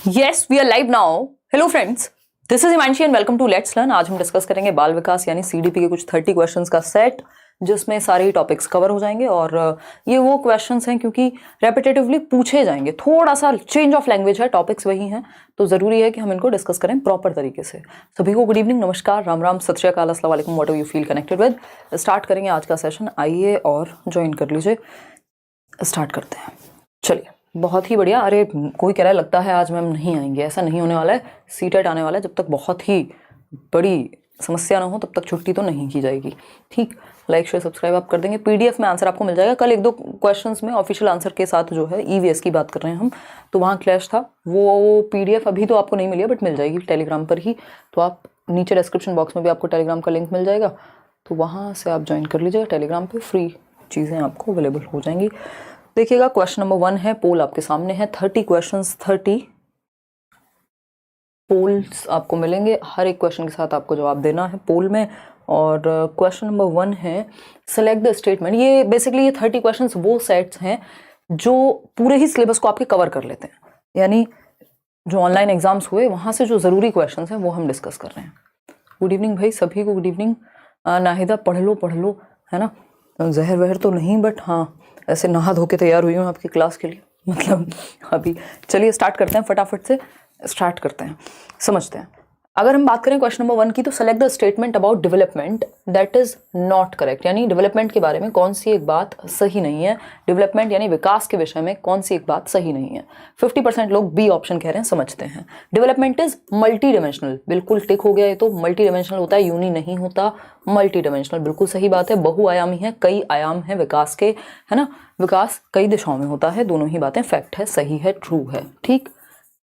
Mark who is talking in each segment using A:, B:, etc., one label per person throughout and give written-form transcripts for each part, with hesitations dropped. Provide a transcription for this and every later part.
A: Yes, we are live now. Hello friends, this is Himanshi and welcome to Let's Learn. आज हम discuss करेंगे बाल विकास यानी CDP के कुछ 30 क्वेश्चंस का सेट जिसमें सारे ही टॉपिक्स कवर हो जाएंगे और ये वो क्वेश्चंस हैं क्योंकि रेपिटेटिवली पूछे जाएंगे, थोड़ा सा चेंज ऑफ लैंग्वेज है, टॉपिक्स वही हैं तो ज़रूरी है कि हम इनको डिस्कस करें प्रॉपर तरीके से। सभी को गुड इवनिंग, नमस्कार, राम राम, सत श्री अकाल, अस्सलाम वालेकुम, what you feel connected with. Start करेंगे आज का सेशन, आइए और ज्वाइन कर लीजिए। स्टार्ट करते हैं, चलिए। बहुत ही बढ़िया। अरे कोई कह रहा है लगता है आज मैम नहीं आएंगे, ऐसा नहीं होने वाला है। सीटेट आने वाला है, जब तक बहुत ही बड़ी समस्या ना हो तब तक छुट्टी तो नहीं की जाएगी। ठीक, लाइक शेयर सब्सक्राइब आप कर देंगे। पीडीएफ में आंसर आपको मिल जाएगा। कल एक दो क्वेश्चंस में ऑफिशियल आंसर के साथ जो है ईवीएस की बात कर रहे हैं हम, तो वहाँ क्लैश था। वो पीडीएफ अभी तो आपको नहीं मिली है बट मिल जाएगी टेलीग्राम पर ही, तो आप नीचे डिस्क्रिप्शन बॉक्स में भी आपको टेलीग्राम का लिंक मिल जाएगा, तो वहाँ से आप ज्वाइन कर लीजिएगा। टेलीग्राम पर फ्री चीज़ें आपको अवेलेबल हो जाएंगी। देखिएगा, क्वेश्चन नंबर 1 है, पोल आपके सामने है। 30 क्वेश्चंस, 30 पोल्स आपको मिलेंगे। हर एक क्वेश्चन के साथ आपको जवाब देना है पोल में। और क्वेश्चन नंबर 1 है, सेलेक्ट द स्टेटमेंट। ये बेसिकली ये 30 क्वेश्चंस वो सेट्स हैं जो पूरे ही सिलेबस को आपके कवर कर लेते हैं, यानी जो ऑनलाइन एग्जाम्स हुए वहाँ से जो ज़रूरी क्वेश्चंस हैं वो हम डिस्कस कर रहे हैं। गुड इवनिंग भाई सभी को, गुड इवनिंग। नाहिदा पढ़ लो, है ना। जहर वहर तो नहीं बट हाँ ऐसे नहा धो के तैयार हुई हूँ आपकी क्लास के लिए, मतलब अभी। चलिए स्टार्ट करते हैं, फटाफट से स्टार्ट करते हैं, समझते हैं। अगर हम बात करें क्वेश्चन नंबर 1 की, तो select the statement about development that is not correct, यानी डेवलपमेंट के बारे में कौन सी एक बात सही नहीं है। डेवलपमेंट यानी विकास के विषय में कौन सी एक बात सही नहीं है। 50% लोग बी ऑप्शन कह रहे हैं, समझते हैं। डेवलपमेंट इज मल्टी डिमेंशनल, बिल्कुल टिक हो गया। ये तो मल्टी डिमेंशनल होता है, यूनी नहीं होता, मल्टी डिमेंशनल, बिल्कुल सही बात है। बहुआयामी है, कई आयाम है विकास के, है ना। विकास कई दिशाओं में होता है, दोनों ही बातें फैक्ट है, सही है, ट्रू है। ठीक,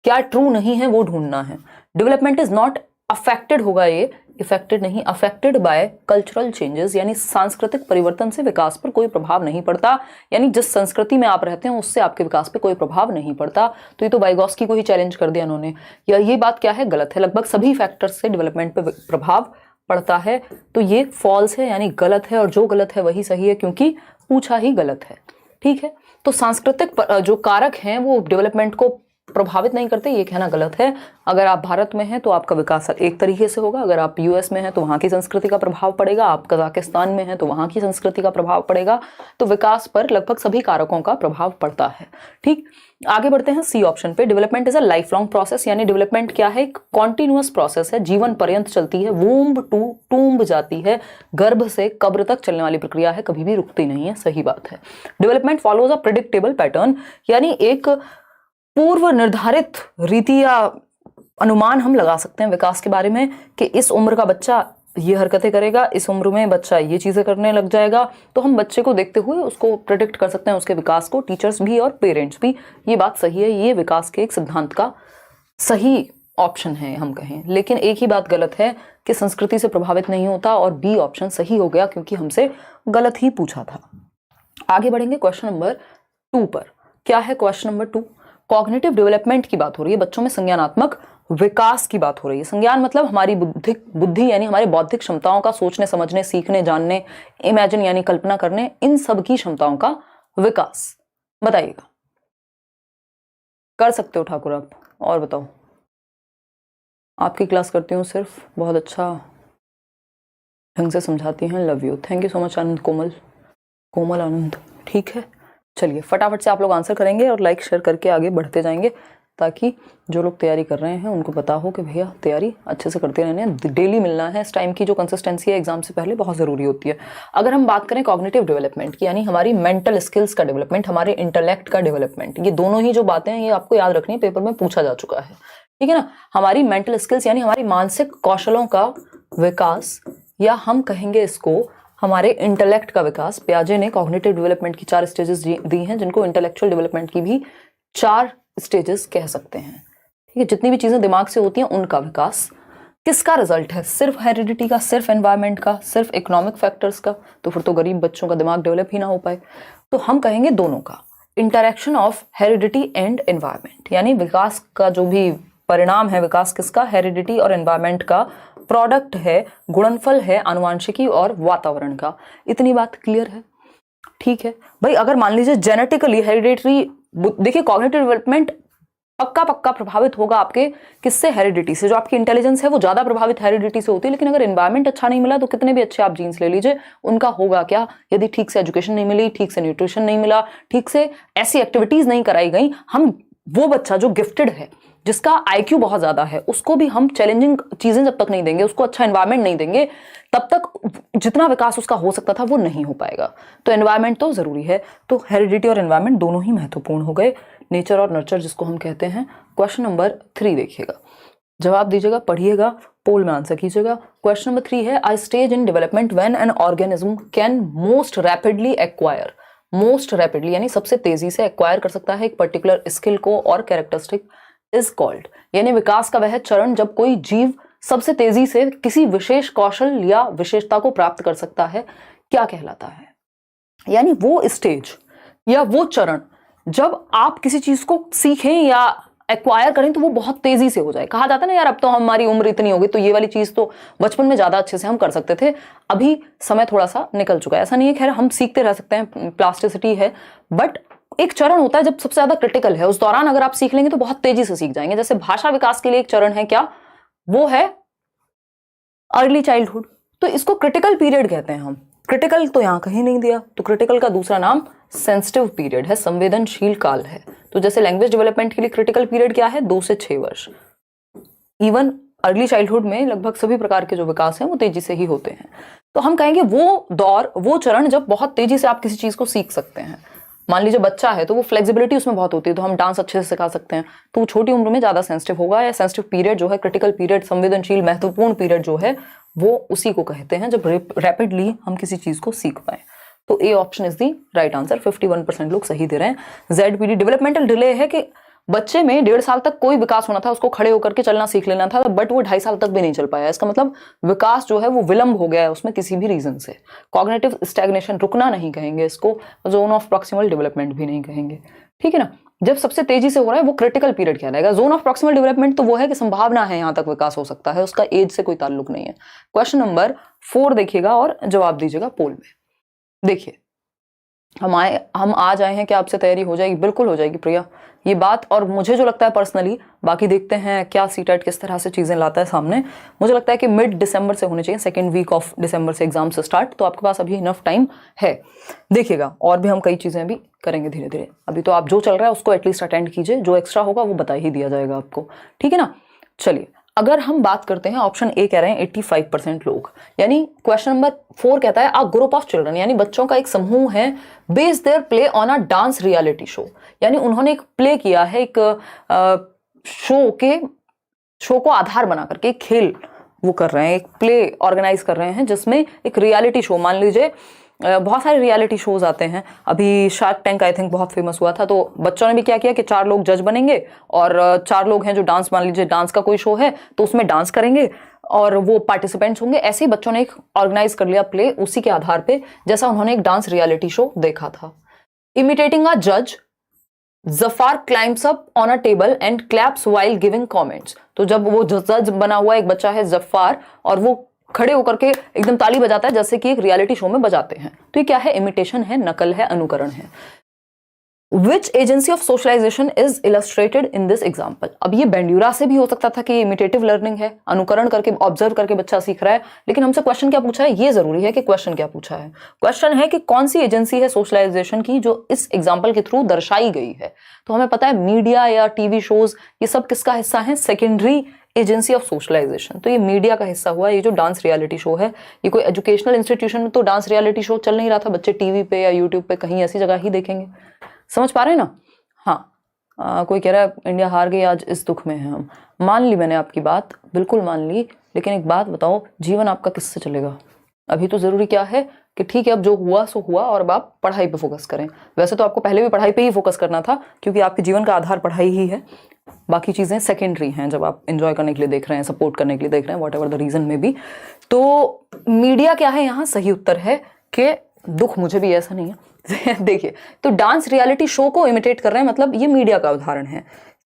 A: क्या ट्रू नहीं है वो ढूंढना है। डेवलपमेंट इज नॉट अफेक्टेड होगा, ये इफेक्टेड नहीं, अफेक्टेड बाय कल्चरल चेंजेस, यानी सांस्कृतिक परिवर्तन से विकास पर कोई प्रभाव नहीं पड़ता, यानी जिस संस्कृति में आप रहते हैं उससे आपके विकास पे कोई प्रभाव नहीं पड़ता। तो ये तो वाइगॉस्की को ही चैलेंज कर दिया इन्होंने। या ये बात क्या है, गलत है। लगभग सभी फैक्टर्स से डेवलपमेंट पे प्रभाव पड़ता है, तो ये फॉल्स है, यानी गलत है। और जो गलत है वही सही है क्योंकि पूछा ही गलत है। ठीक है, तो सांस्कृतिक जो कारक हैं वो डेवलपमेंट को प्रभावित नहीं करते, ये कहना गलत है। अगर आप भारत में हैं तो आपका विकास एक तरीके से होगा, अगर आप यूएस में हैं तो वहाँ की संस्कृति का प्रभाव पड़ेगा, आप कजाकिस्तान में हैं तो वहाँ की संस्कृति का प्रभाव पड़ेगा। तो विकास पर लगभग सभी कारकों का प्रभाव पड़ता है। ठीक, आगे बढ़ते हैं सी ऑप्शन पे। Development is a life long process, यानी डेवलपमेंट क्या है, एक कॉन्टिन्यूअस प्रोसेस है, जीवन पर्यंत चलती है। वूम्ब टू टूम्ब जाती है, गर्भ से कब्र तक चलने वाली प्रक्रिया है, कभी भी रुकती नहीं है, सही बात है। Development follows a predictable pattern, यानी एक पूर्व निर्धारित रीति या अनुमान हम लगा सकते हैं विकास के बारे में कि इस उम्र का बच्चा ये हरकतें करेगा, इस उम्र में बच्चा ये चीजें करने लग जाएगा। तो हम बच्चे को देखते हुए उसको प्रेडिक्ट कर सकते हैं, उसके विकास को, टीचर्स भी और पेरेंट्स भी। ये बात सही है, ये विकास के एक सिद्धांत का सही ऑप्शन है हम कहें। लेकिन एक ही बात गलत है कि संस्कृति से प्रभावित नहीं होता, और बी ऑप्शन सही हो गया क्योंकि हमसे गलत ही पूछा था। आगे बढ़ेंगे क्वेश्चन नंबर 2 पर। क्या है क्वेश्चन नंबर 2? कॉग्निटिव डेवलपमेंट की बात हो रही है, बच्चों में संज्ञानात्मक विकास की बात हो रही है। संज्ञान मतलब हमारी बुद्धि यानी हमारी बौद्धिक क्षमताओं का, सोचने समझने सीखने जानने, इमेजिन यानी कल्पना करने, इन सब की क्षमताओं का विकास। बताइएगा, कर सकते हो ठाकुर आप? और बताओ, आपकी क्लास करती हूँ सिर्फ, बहुत अच्छा ढंग से समझाती हैं, love you, thank you so much Anand, Komal Anand. ठीक है, चलिए फटाफट से आप लोग आंसर करेंगे और लाइक शेयर करके आगे बढ़ते जाएंगे, ताकि जो लोग तैयारी कर रहे हैं उनको पता हो कि भैया तैयारी अच्छे से करते रहने, डेली मिलना है। इस टाइम की जो कंसिस्टेंसी है एग्जाम से पहले बहुत ज़रूरी होती है। अगर हम बात करें कॉग्निटिव डेवलपमेंट की, यानी हमारी मेंटल स्किल्स का डेवलपमेंट, हमारे इंटेलेक्ट का डेवलपमेंट, ये दोनों ही जो बातें हैं ये आपको याद रखनी है, पेपर में पूछा जा चुका है। ठीक है ना। हमारी मेंटल स्किल्स यानी हमारी मानसिक कौशलों का विकास, या हम कहेंगे इसको हमारे इंटेलेक्ट का विकास। पियाजे ने कॉग्निटिव डेवलपमेंट की 4 स्टेजेस दी हैं, जिनको इंटेलेक्चुअल डेवलपमेंट की भी 4 स्टेजेस कह सकते हैं। ठीक है, जितनी भी चीजें दिमाग से होती हैं उनका विकास किसका रिजल्ट है? सिर्फ हेरिडिटी का, सिर्फ एनवायरमेंट का, सिर्फ इकोनॉमिक फैक्टर्स का? तो फिर तो गरीब बच्चों का दिमाग डेवलप ही ना हो पाए। तो हम कहेंगे दोनों का, interaction of heredity and environment, यानी विकास का जो भी परिणाम है, विकास किसका, हेरिडिटी और एनवायरमेंट का प्रोडक्ट है, गुणनफल है आनुवांशिकी और वातावरण का। इतनी बात क्लियर है? ठीक है भाई। अगर मान लीजिए जेनेटिकली हेरिडेटरी, देखिए कॉग्निटिव डेवलपमेंट पक्का पक्का प्रभावित होगा आपके किससे, हेरिडिटी से। जो आपकी इंटेलिजेंस है वो ज्यादा प्रभावित हेरिडिटी से होती है, लेकिन अगर एनवायरमेंट अच्छा नहीं मिला तो कितने भी अच्छे आप जीन्स ले लीजिए, उनका होगा क्या, यदि ठीक से एजुकेशन नहीं मिली, ठीक से न्यूट्रिशन नहीं मिला, ठीक से ऐसी एक्टिविटीज नहीं कराई गई। हम वो बच्चा जो गिफ्टेड है, जिसका आईक्यू बहुत ज्यादा है, उसको भी हम चैलेंजिंग चीजें जब तक नहीं देंगे, उसको अच्छा एनवायरमेंट नहीं देंगे, तब तक जितना विकास उसका हो सकता था वो नहीं हो पाएगा। तो एनवायरमेंट तो जरूरी है। तो हेरिडिटी और एनवायरमेंट दोनों ही महत्वपूर्ण हो गए, नेचर और नर्चर जिसको हम कहते हैं। क्वेश्चन नंबर 3 देखिएगा, जवाब दीजिएगा, पढ़िएगा, पोल में आंसर कीजिएगा। क्वेश्चन नंबर 3 है, अ stage in development when an organism can most rapidly acquire, most rapidly यानी सबसे तेजी से एक्वायर कर सकता है एक पर्टिकुलर स्किल को और कैरेक्टरिस्टिक इज कॉल्ड, यानी विकास का वह चरण जब कोई जीव सबसे तेजी से किसी विशेष कौशल या विशेषता को प्राप्त कर सकता है, क्या कहलाता है। यानी वो स्टेज या वो चरण जब आप किसी चीज को सीखें या एक्वायर करें तो वो बहुत तेजी से हो जाए। कहा जाता है ना यार, अब तो हमारी उम्र इतनी हो गई तो ये वाली चीज तो बचपन में ज्यादा अच्छे से हम कर सकते थे, अभी समय थोड़ा सा निकल चुका है। ऐसा नहीं है, खैर हम सीखते रह सकते हैं, प्लास्टिसिटी है, बट एक चरण होता है जब सबसे ज्यादा क्रिटिकल है, उस दौरान अगर आप सीख लेंगे तो बहुत तेजी से सीख जाएंगे। जैसे भाषा विकास के लिए एक चरण है, क्या वो है, अर्ली चाइल्डहुड। तो इसको क्रिटिकल पीरियड कहते हैं हम। क्रिटिकल तो यहां कहीं नहीं दिया, तो क्रिटिकल का दूसरा नाम सेंसिटिव पीरियड है, संवेदनशील काल है। तो जैसे लैंग्वेज डेवलपमेंट के लिए क्रिटिकल पीरियड क्या है, 2 से 6 वर्ष। इवन अर्ली चाइल्डहुड में लगभग सभी प्रकार के जो विकास हैं वो तेजी से ही होते हैं। तो हम कहेंगे वो दौर, वो चरण जब बहुत तेजी से आप किसी चीज को सीख सकते हैं। मान लीजिए बच्चा है तो वो फ्लेक्सिबिलिटी उसमें बहुत होती है, तो हम डांस अच्छे से सिखा सकते हैं, तो वो छोटी उम्र में ज्यादा सेंसिटिव होगा। या सेंसिटिव पीरियड जो है, क्रिटिकल पीरियड, संवेदनशील महत्वपूर्ण पीरियड जो है, वो उसी को कहते हैं जब रैपिडली हम किसी चीज को सीख पाए। तो A option is the right answer. 51% लोग सही दे रहे हैं। ZPD डेवलपमेंटल डिले है कि बच्चे में 1.5 साल तक कोई विकास होना था, उसको खड़े होकर के चलना सीख लेना था, बट वो 2.5 साल तक भी नहीं चल पाया। इसका मतलब विकास जो है वो विलंब हो गया है उसमें किसी भी रीजन से। कॉग्निटिव स्टैग्नेशन, रुकना नहीं कहेंगे इसको, जोन ऑफ प्रॉक्सिमल डेवलपमेंट भी नहीं कहेंगे, ठीक है ना। जब सबसे तेजी से हो रहा है वो क्रिटिकल पीरियड कहलाएगा। जोन ऑफ प्रॉक्सिमल डेवलपमेंट तो वो है कि संभावना है, यहां तक विकास हो सकता है, उसका एज से कोई ताल्लुक नहीं है। क्वेश्चन नंबर 4 देखिएगा और जवाब दीजिएगा पोल में। देखिए, हम आ जाए हैं, क्या आपसे तैयारी हो जाएगी? बिल्कुल हो जाएगी प्रिया, ये बात। और मुझे जो लगता है पर्सनली, बाकी देखते हैं क्या सीटेट किस तरह से चीजें लाता है सामने, मुझे लगता है कि मिड दिसंबर से होने चाहिए, 2nd वीक ऑफ दिसंबर से एग्जाम से स्टार्ट, तो आपके पास अभी इनफ टाइम है। देखिएगा, और भी हम कई चीजें भी करेंगे धीरे धीरे। अभी तो आप जो चल रहा है उसको एटलीस्ट अटेंड कीजिए, जो एक्स्ट्रा होगा वो बता ही दिया जाएगा आपको, ठीक है ना। चलिए, अगर हम बात करते हैं, ऑप्शन ए कह रहे हैं 85% लोग, यानी क्वेश्चन नंबर 4 कहता है अ ग्रुप ऑफ चिल्ड्रन, यानी बच्चों का एक समूह है, base their play on a dance reality show, यानी उन्होंने एक प्ले किया है, एक शो को आधार बना करके एक खेल वो कर रहे हैं, एक प्ले ऑर्गेनाइज कर रहे हैं जिसमें एक रियलिटी शो, मान लीजिए बहुत सारे रियलिटी शोज आते हैं, अभी शार्क टैंक आई थिंक बहुत फेमस हुआ था, तो बच्चों ने भी क्या किया कि 4 लोग जज बनेंगे और 4 लोग हैं जो डांस, मान लीजिए डांस का कोई शो है तो उसमें डांस करेंगे और वो पार्टिसिपेंट्स होंगे। ऐसे ही बच्चों ने एक ऑर्गेनाइज कर लिया प्ले उसी के आधार पे, जैसा उन्होंने एक डांस रियलिटी शो देखा था। इमिटेटिंग अ जज, Zafar climbs up on a table and claps while giving comments. तो जब वो जज बना हुआ एक बच्चा है जफार, और वो खड़े होकर के एकदम ताली बजाता है जैसे कि एक रियलिटी शो में बजाते हैं, तो ये क्या है? इमिटेशन है, नकल है, अनुकरण है। Which agency of socialization is illustrated in this example. अब ये बेंड्यूरा से भी हो सकता था कि ये इमिटेटिव लर्निंग है, अनुकरण करके, ऑब्जर्व करके बच्चा सीख रहा है, लेकिन हमसे क्वेश्चन क्या पूछा है, ये जरूरी है कि क्वेश्चन क्या पूछा है। क्वेश्चन है कि कौन सी एजेंसी है सोशलाइजेशन की जो इस एग्जाम्पल के थ्रू दर्शाई गई है। तो हमें पता है मीडिया या टीवी शोज, ये सब किसका हिस्सा है? Secondary agency of socialization. तो ये मीडिया का हिस्सा हुआ। ये जो डांस रियलिटी शो है, ये कोई एजुकेशनल इंस्टीट्यूशन में तो डांस रियलिटी शो चल नहीं रहा था, बच्चे टीवी पे या यूट्यूब पे कहीं ऐसी जगह ही देखेंगे। समझ पा रहे हैं ना? हाँ, कोई कह रहा है इंडिया हार गई आज, इस दुख में है हम। मान ली मैंने आपकी बात, बिल्कुल मान ली, लेकिन एक बात बताओ, जीवन आपका किससे चलेगा? अभी तो जरूरी क्या है कि ठीक है, अब जो हुआ सो हुआ, और अब आप पढ़ाई पे फोकस करें। वैसे तो आपको पहले भी पढ़ाई पे ही फोकस करना था, क्योंकि आपके जीवन का आधार पढ़ाई ही है, बाकी चीजें सेकेंडरी हैं, जब आप एंजॉय करने के लिए देख रहे हैं, सपोर्ट करने के लिए देख रहे हैं, व्हाटएवर द रीजन में भी। तो मीडिया क्या है यहाँ? सही उत्तर है कि दुख मुझे भी ऐसा नहीं है देखिए, तो डांस रियलिटी शो को इमिटेट कर रहे हैं, मतलब ये मीडिया का उदाहरण है।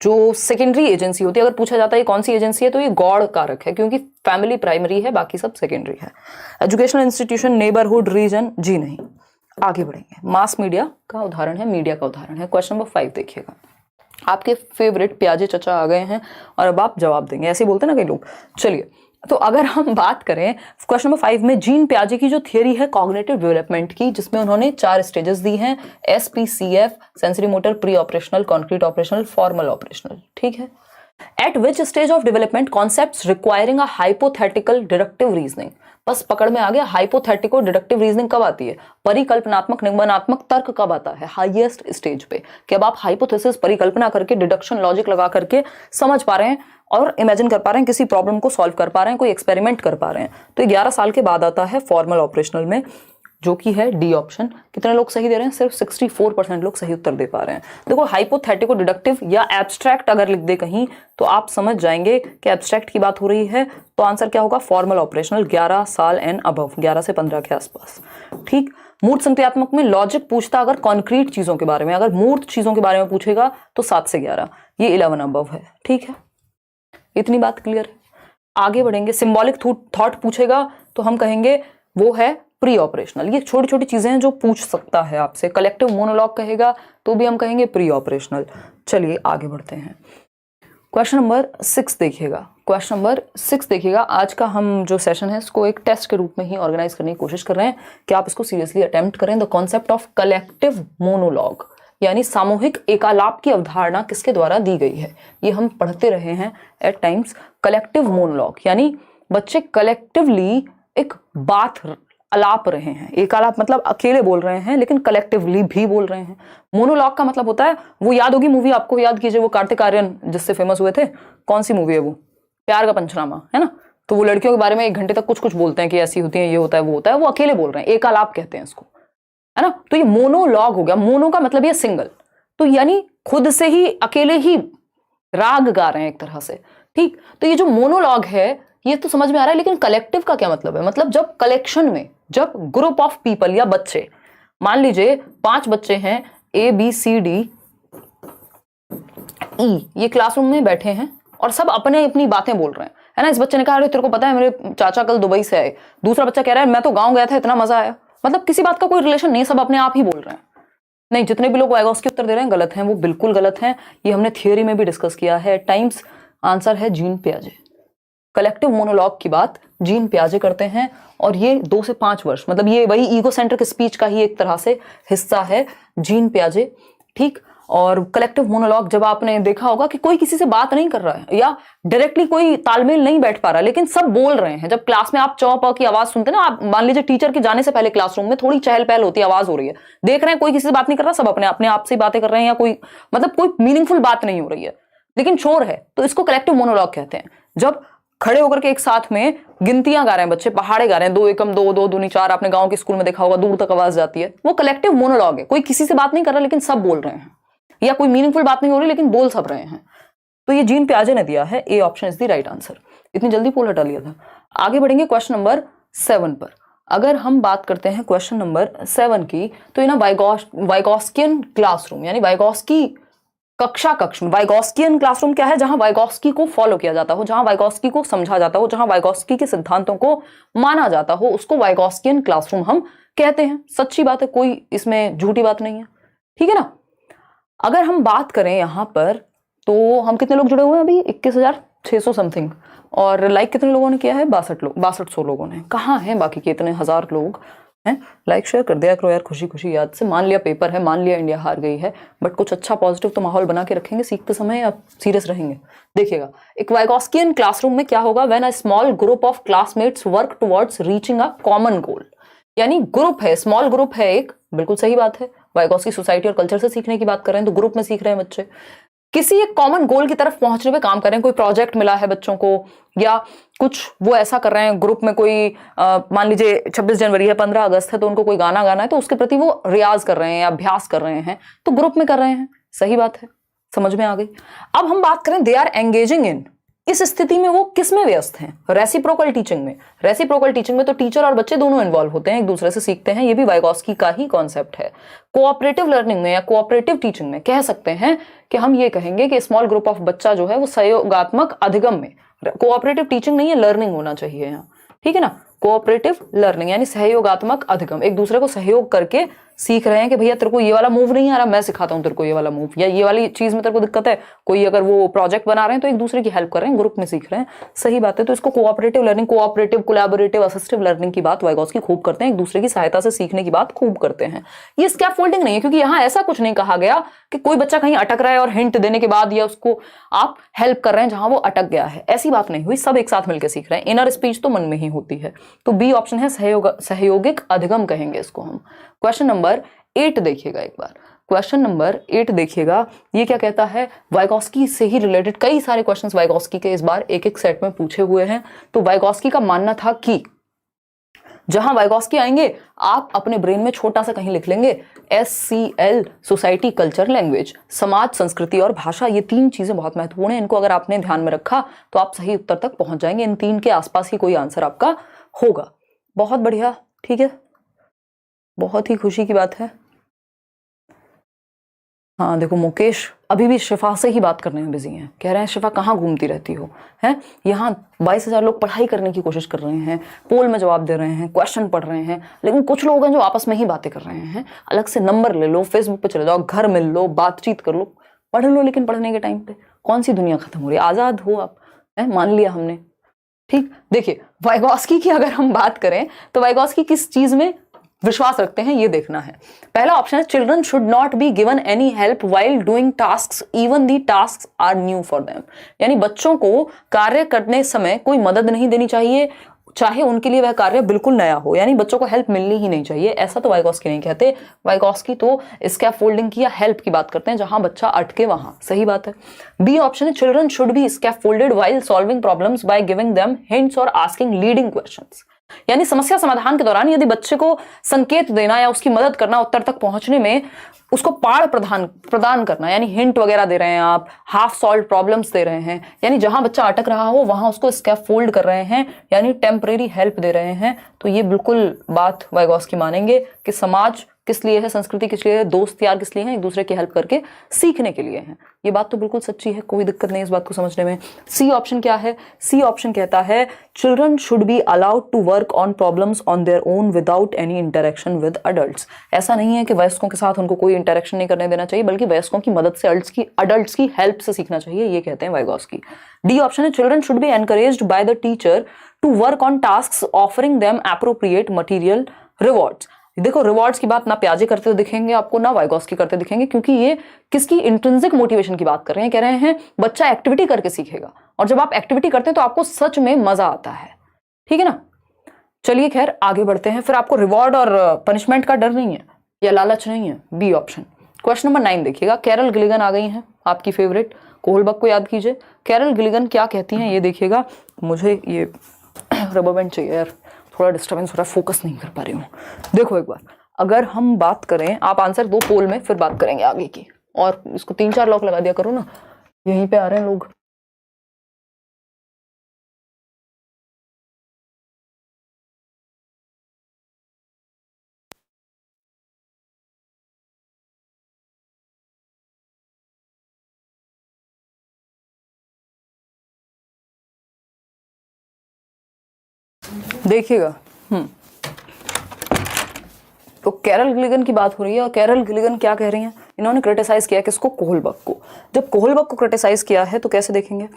A: जो सेकेंडरी एजेंसी होती है, अगर पूछा जाता है कौन सी एजेंसी है, तो ये गौड़ कारक है, क्योंकि फैमिली प्राइमरी है, बाकी सब सेकेंडरी है। एजुकेशनल इंस्टीट्यूशन, नेबरहुड, रीजन, जी नहीं। आगे बढ़ेंगे। मास मीडिया का उदाहरण है, मीडिया का उदाहरण है। क्वेश्चन नंबर 5 देखिएगा। आपके फेवरेट प्याजे चचा आ गए हैं और अब आप जवाब देंगे, ऐसे बोलते हैं ना कई लोग। चलिए, तो अगर हम बात करें क्वेश्चन नंबर 5 में, जीन प्याजे की जो थियरी है कॉग्निटिव डेवलपमेंट की, जिसमें उन्होंने 4 स्टेजेस दी हैं, SPCF, sensory motor, pre operational, concrete operational, formal operational, ठीक है। Eight which stage of development concepts requiring a hypothetical deductive reasoning, बस पकड़ में आ गया। हाइपोथेटिको डिडक्टिव रीजनिंग कब आती है? परिकल्पनात्मक निगमनात्मक तर्क कब आता है? हाईएस्ट स्टेज पे, कि अब आप हाइपोथेसिस, परिकल्पना करके, डिडक्शन लॉजिक लगा करके समझ पा रहे हैं और इमेजिन कर पा रहे हैं, किसी प्रॉब्लम को सॉल्व कर पा रहे हैं, कोई एक्सपेरिमेंट कर पा रहे हैं। तो 11 साल के बाद आता है फॉर्मल ऑपरेशनल में, जो कि है डी ऑप्शन। कितने लोग सही दे रहे हैं? सिर्फ 64% लोग सही उत्तर दे पा रहे हैं। देखो, हाइपोथेटिको डिडक्टिव या एब्स्ट्रैक्ट अगर लिख दे कहीं तो आप समझ जाएंगे कि एब्स्ट्रैक्ट की बात हो रही है, तो आंसर क्या होगा? फॉर्मल ऑपरेशनल, 11 साल एंड अबव, 11 से 15 के आसपास, ठीक। मूर्त संक्रियात्मक में लॉजिक पूछता अगर कॉन्क्रीट चीजों के बारे में, अगर मूर्त चीजों के बारे में पूछेगा तो 7 से 11, ये 11 अबव है, ठीक है। इतनी बात क्लियर है। आगे बढ़ेंगे, सिंबॉलिक थॉट पूछेगा तो हम कहेंगे वो है प्री ऑपरेशनल। ये छोटी छोटी चीजें हैं जो पूछ सकता है आपसे। कलेक्टिव मोनोलॉग कहेगा तो भी हम कहेंगे प्री ऑपरेशनल। चलिए आगे बढ़ते हैं। क्वेश्चन नंबर 6 देखिएगा। क्वेश्चन नंबर 6 देखिएगा। आज का हम जो सेशन है इसको एक टेस्ट के रूप में ही ऑर्गेनाइज करने की कोशिश कर रहे हैं कि आप इसको सीरियसली अटेम्प्ट करें। The concept of collective monologue, यानी सामूहिक एकालाप की अवधारणा किसके द्वारा दी गई है? ये हम पढ़ते रहे हैं एट टाइम्स। कलेक्टिव मोनोलॉग यानी बच्चे कलेक्टिवली एक बात अलाप रहे हैं। एकालाप मतलब अकेले बोल रहे हैं लेकिन कलेक्टिवली भी बोल रहे हैं। मोनोलॉग का मतलब होता है, वो याद होगी मूवी, आपको याद कीजिए, वो कार्तिक आर्यन जिससे फेमस हुए थे, कौन सी मूवी है वो? प्यार का पंचनामा, है ना। तो वो लड़कियों के बारे में 1 घंटे तक कुछ कुछ बोलते हैं कि ऐसी होती है, ये होता है, वो होता है, वो अकेले बोल रहे हैं, एकालाप कहते हैं इसको, है ना। तो ये मोनोलॉग हो गया। मोनो का मतलब ये सिंगल, तो यानी खुद से ही अकेले ही राग गा रहे हैं एक तरह से, ठीक। तो ये जो मोनोलॉग है ये तो समझ में आ रहा है, लेकिन कलेक्टिव का क्या मतलब है? मतलब जब कलेक्शन में, जब ग्रुप ऑफ पीपल या बच्चे, मान लीजिए 5 बच्चे हैं, ABCDE, ये क्लासरूम में बैठे हैं और सब अपने अपनी बातें बोल रहे हैं, है ना। इस बच्चे ने कहा, अरे तेरे को पता है मेरे चाचा कल दुबई से आए। दूसरा बच्चा कह रहा है मैं तो गांव गया था, इतना मजा आया। मतलब किसी बात का कोई रिलेशन नहीं, सब अपने आप ही बोल रहे हैं। नहीं, जितने भी लोग वाइगॉस्की उत्तर दे रहे हैं गलत हैं, वो बिल्कुल गलत हैं। ये हमने थियोरी में भी डिस्कस किया है टाइम्स। आंसर है जीन पियाजे। कलेक्टिव मोनोलॉग की बात जीन पियाजे करते हैं और ये 2 से 5 वर्ष, मतलब ये वही ईगोसेंट्रिक स्पीच का ही एक तरह से हिस्सा है जीन पियाजे, ठीक। और कलेक्टिव मोनोलॉग जब आपने देखा होगा कि कोई किसी से बात नहीं कर रहा है या डायरेक्टली कोई तालमेल नहीं बैठ पा रहा, लेकिन सब बोल रहे हैं। जब क्लास में आप चौ पौ की आवाज सुनते हैं ना, आप मान लीजिए टीचर के जाने से पहले क्लासरूम में थोड़ी चहल पहल होती है, आवाज हो रही है, देख रहे हैं कोई किसी से बात नहीं कर रहा, सब अपने अपने आप से बातें कर रहे हैं, या कोई मतलब कोई मीनिंगफुल बात नहीं हो रही है लेकिन शोर है, तो इसको कलेक्टिव मोनोलॉग कहते हैं। जब खड़े होकर के एक साथ में गिनतियां गा रहे हैं बच्चे, पहाड़े गा रहे हैं, 2 एकम 2, 2 दूनी 4, आपने गांव के स्कूल में देखा होगा, दूर तक आवाज जाती है, वो कलेक्टिव मोनोलॉग है। कोई किसी से बात नहीं कर रहा लेकिन सब बोल रहे हैं, या कोई मीनिंगफुल बात नहीं हो रही लेकिन बोल सब रहे हैं। तो ये जीन पियाजे ने दिया है, ए option is the right answer. इतनी जल्दी पोल हटा लिया था। आगे बढ़ेंगे क्वेश्चन नंबर 7 पर। अगर हम बात करते हैं क्वेश्चन नंबर 7 की, तो ये ना वाइगॉस्कियन क्लासरूम, यानी वाइगॉस्की कक्ष में। वाइगॉस्कियन क्लासरूम क्या है? जहां वाइगॉस्की को फॉलो किया जाता हो, जहां वाइगॉस्की को समझा जाता हो, जहां वाइगॉस्की के सिद्धांतों को माना जाता हो, उसको वाइगॉस्कियन क्लासरूम हम कहते हैं। सच्ची बात है, कोई इसमें झूठी बात नहीं है, ठीक है ना। अगर हम बात करें यहां पर, तो हम कितने लोग जुड़े हुए हैं अभी? 21,600 समथिंग। और लाइक कितने लोगों ने किया है? 6200 लोगों ने। कहाँ हैं बाकी के इतने हजार लोग हैं? लाइक शेयर कर दिया करो यार, खुशी खुशी याद से। मान लिया पेपर है, मान लिया इंडिया हार गई है, बट कुछ अच्छा पॉजिटिव तो माहौल बना के रखेंगे सीखते समय, या सीरियस रहेंगे? देखिएगा, एक वाइगॉस्कियन क्लासरूम में क्या होगा? When a small group of classmates work towards reaching a common goal, यानी ग्रुप है, स्मॉल ग्रुप है एक, बिल्कुल सही बात है। वाइगॉस्की सोसाइटी और कल्चर से सीखने की बात कर रहे हैं, तो ग्रुप में सीख रहे हैं बच्चे, किसी एक कॉमन गोल की तरफ पहुंचने पे काम कर रहे हैं। कोई प्रोजेक्ट मिला है बच्चों को, या कुछ वो ऐसा कर रहे हैं ग्रुप में, कोई मान लीजिए 26 जनवरी है, 15 अगस्त है, तो उनको कोई गाना गाना है, तो उसके प्रति वो रियाज कर रहे हैं या अभ्यास कर रहे हैं, तो ग्रुप में कर रहे हैं। सही बात है, समझ में आ गई। अब हम बात करें दे आर एंगेजिंग इन, इस स्थिति में वो किस में व्यस्त हैं? रेसिप्रोकल टीचिंग में। रेसिप्रोकल टीचिंग में तो टीचर और बच्चे दोनों इन्वॉल्व होते हैं, एक दूसरे से सीखते हैं। ये भी वाइगॉस्की का ही कॉन्सेप्ट है। कोऑपरेटिव लर्निंग में या कोऑपरेटिव टीचिंग में कह सकते हैं कि हम ये कहेंगे कि स्मॉल ग्रुप ऑफ बच्चा जो है वो सहयोगात्मक अधिगम में, कोऑपरेटिव टीचिंग नहीं है, लर्निंग होना चाहिए यहाँ, ठीक है ना। कोऑपरेटिव लर्निंग यानी सहयोगात्मक अधिगम, एक दूसरे को सहयोग करके सीख रहे हैं कि भैया तेरे को ये वाला मूव नहीं आ रहा, मैं सिखाता हूँ तेरे को ये वाला मूव, या ये वाली चीज में तेरे को दिक्कत है, कोई अगर वो प्रोजेक्ट बना रहे हैं तो एक दूसरे की हेल्प कर रहे हैं, ग्रुप में सीख रहे हैं, सही बात है। तो इसको cooperative learning, cooperative, collaborative, assistive learning की बात वाइगोस्की खूब करते हैं, एक दूसरे की सहायता से सीखने की बात खूब करते हैं। ये स्कैफोल्डिंग नहीं है, क्योंकि यहाँ ऐसा कुछ नहीं कहा गया कि कोई बच्चा कहीं अटक रहा है और हिंट देने के बाद या उसको आप हेल्प कर रहे हैं जहां वो अटक गया है, ऐसी बात नहीं हुई, सब एक साथ मिलकर सीख रहे हैं। इनर स्पीच तो मन में ही होती है। तो बी ऑप्शन है सहयोगिक अधिगम कहेंगे इसको हम। क्वेश्चन नंबर 8 देखिएगा एक बार, क्वेश्चन नंबर 8 देखिएगा, ये क्या कहता है, वाइगोस्की से ही रिलेटेड कई सारे क्वेश्चंस वाइगोस्की के इस बार एक एक सेट में पूछे हुए हैं। तो वाइगोस्की का मानना था कि जहां वाइगोस्की आएंगे आप अपने ब्रेन में छोटा सा कहीं लिख लेंगे SCL, सोसाइटी, कल्चर, लैंग्वेज, समाज, संस्कृति और भाषा। ये 3 चीजें बहुत महत्वपूर्ण है, इनको अगर आपने ध्यान में रखा तो आप सही उत्तर तक पहुंच जाएंगे। इन 3 के आसपास ही कोई आंसर आपका होगा। बहुत बढ़िया, ठीक है, बहुत ही खुशी की बात है। हाँ देखो, मुकेश अभी भी शिफा से ही बात करने में बिजी हैं, कह रहे हैं शिफा कहाँ घूमती रहती हो, हैं यहाँ 22,000 लोग पढ़ाई करने की कोशिश कर रहे हैं, पोल में जवाब दे रहे हैं, क्वेश्चन पढ़ रहे हैं, लेकिन कुछ लोग हैं जो आपस में ही बातें कर रहे हैं। अलग से नंबर ले लो, फेसबुक पे चले जाओ, घर मिल लो, बातचीत कर लो, पढ़ लो, लेकिन पढ़ने के टाइम पे कौन सी दुनिया खत्म हो रही है, आजाद हो आप, है, मान लिया हमने, ठीक। देखिए वाइगोस्की की अगर हम बात करें तो वाइगोस्की किस चीज में विश्वास रखते हैं ये देखना है। पहला ऑप्शन है children should not be given any help while doing tasks even the tasks are new for them, यानी बच्चों को कार्य करने समय कोई मदद नहीं देनी चाहिए, चाहे उनके लिए वह कार्य बिल्कुल नया हो, यानी बच्चों को हेल्प मिलनी ही नहीं चाहिए। ऐसा तो वाइगोस्की नहीं कहते, वाइगोस्की तो स्कैफोल्डिंग की या हेल्प की बात करते हैं, जहां बच्चा अटके वहां, सही बात है। बी ऑप्शन है children should be scaffolded while solving problems by giving them hints और आस्किंग लीडिंग क्वेश्चंस, यानी समस्या समाधान के दौरान यदि बच्चे को संकेत देना या उसकी मदद करना उत्तर तक पहुंचने में, उसको पाड़ प्रदान करना, यानी हिंट वगैरह दे रहे हैं आप, हाफ सॉल्व प्रॉब्लम्स दे रहे हैं, यानी जहां बच्चा अटक रहा हो वहां उसको स्कैफोल्ड कर रहे हैं, यानी टेम्परेरी हेल्प दे रहे हैं। तो ये बिल्कुल बात वाइगोस्की मानेंगे कि समाज किस लिए है, संस्कृति किस लिए है, दोस्त यार किस लिए हैं, एक दूसरे की हेल्प करके सीखने के लिए हैं। ये बात तो बिल्कुल सच्ची है, कोई दिक्कत नहीं इस बात को समझने में। सी ऑप्शन क्या है, सी ऑप्शन कहता है children should be allowed to work on problems on their own without any interaction with adults. ऐसा नहीं है कि वयस्कों के साथ उनको कोई इंटरेक्शन नहीं करने देना चाहिए, बल्कि वयस्कों की मदद से अडल्ट्स की हेल्प से सीखना चाहिए, ये कहते हैं वाइगोस्की। डी ऑप्शन है children should be encouraged by the teacher to work on tasks offering them appropriate material rewards. देखो रिवॉर्ड्स की बात ना प्याजे करते हुए दिखेंगे आपको, ना वाइगोस्की करते दिखेंगे, क्योंकि ये किसकी इंट्रिंसिक मोटिवेशन की बात कर रहे हैं। कह रहे हैं बच्चा एक्टिविटी करके सीखेगा, और जब आप एक्टिविटी करते हैं तो आपको सच में मजा आता है, ठीक है ना। चलिए खैर आगे बढ़ते हैं, फिर आपको रिवॉर्ड और पनिशमेंट का डर नहीं है या लालच नहीं है, बी ऑप्शन। क्वेश्चन नंबर 9 देखिएगा, कैरल गिलिगन आ गई हैं, आपकी फेवरेट कोहलबर्ग को याद कीजिए। कैरल गिलिगन क्या कहती हैं ये देखिएगा, मुझे ये रबर बैंड चाहिए यार, थोड़ा डिस्टर्बेंस हो रहा है, फोकस नहीं कर पा रही हूँ। देखो एक बार, अगर हम बात करें, आप आंसर दो पोल में, फिर बात करेंगे आगे की, और इसको 3-4 लॉक लगा दिया करो ना, यहीं पे आ रहे हैं लोग। देखिएगा तो कैरल गिलिगन की बात हो रही है, और कैरल गिलिगन क्या कह रही हैं, इन्होंने क्रिटिसाइज किया किसको, कोहलबर्ग को। जब कोहलबर्ग को क्रिटिसाइज किया है तो कैसे देखेंगे,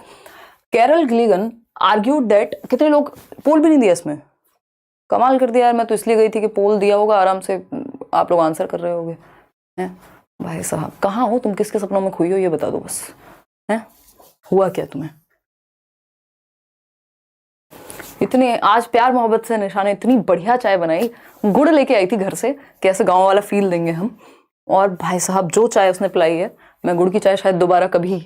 A: कैरल गिलिगन आर्ग्यूड दैट, कितने लोग, पोल भी नहीं दिया इसमें, कमाल कर दिया यार, मैं तो इसलिए गई थी कि पोल दिया होगा, आराम से आप लोग आंसर कर रहे होगे, हैं भाई साहब कहाँ हो तुम, किसके सपनों में खोई हो ये बता दो बस, हैं हुआ क्या तुम्हें। इतनी आज प्यार मोहब्बत से निशा ने इतनी बढ़िया चाय बनाई, गुड़ लेके आई थी घर से, कैसे गांव वाला फील देंगे हम, और भाई साहब जो चाय उसने पिलाई है, मैं गुड़ की चाय शायद दोबारा कभी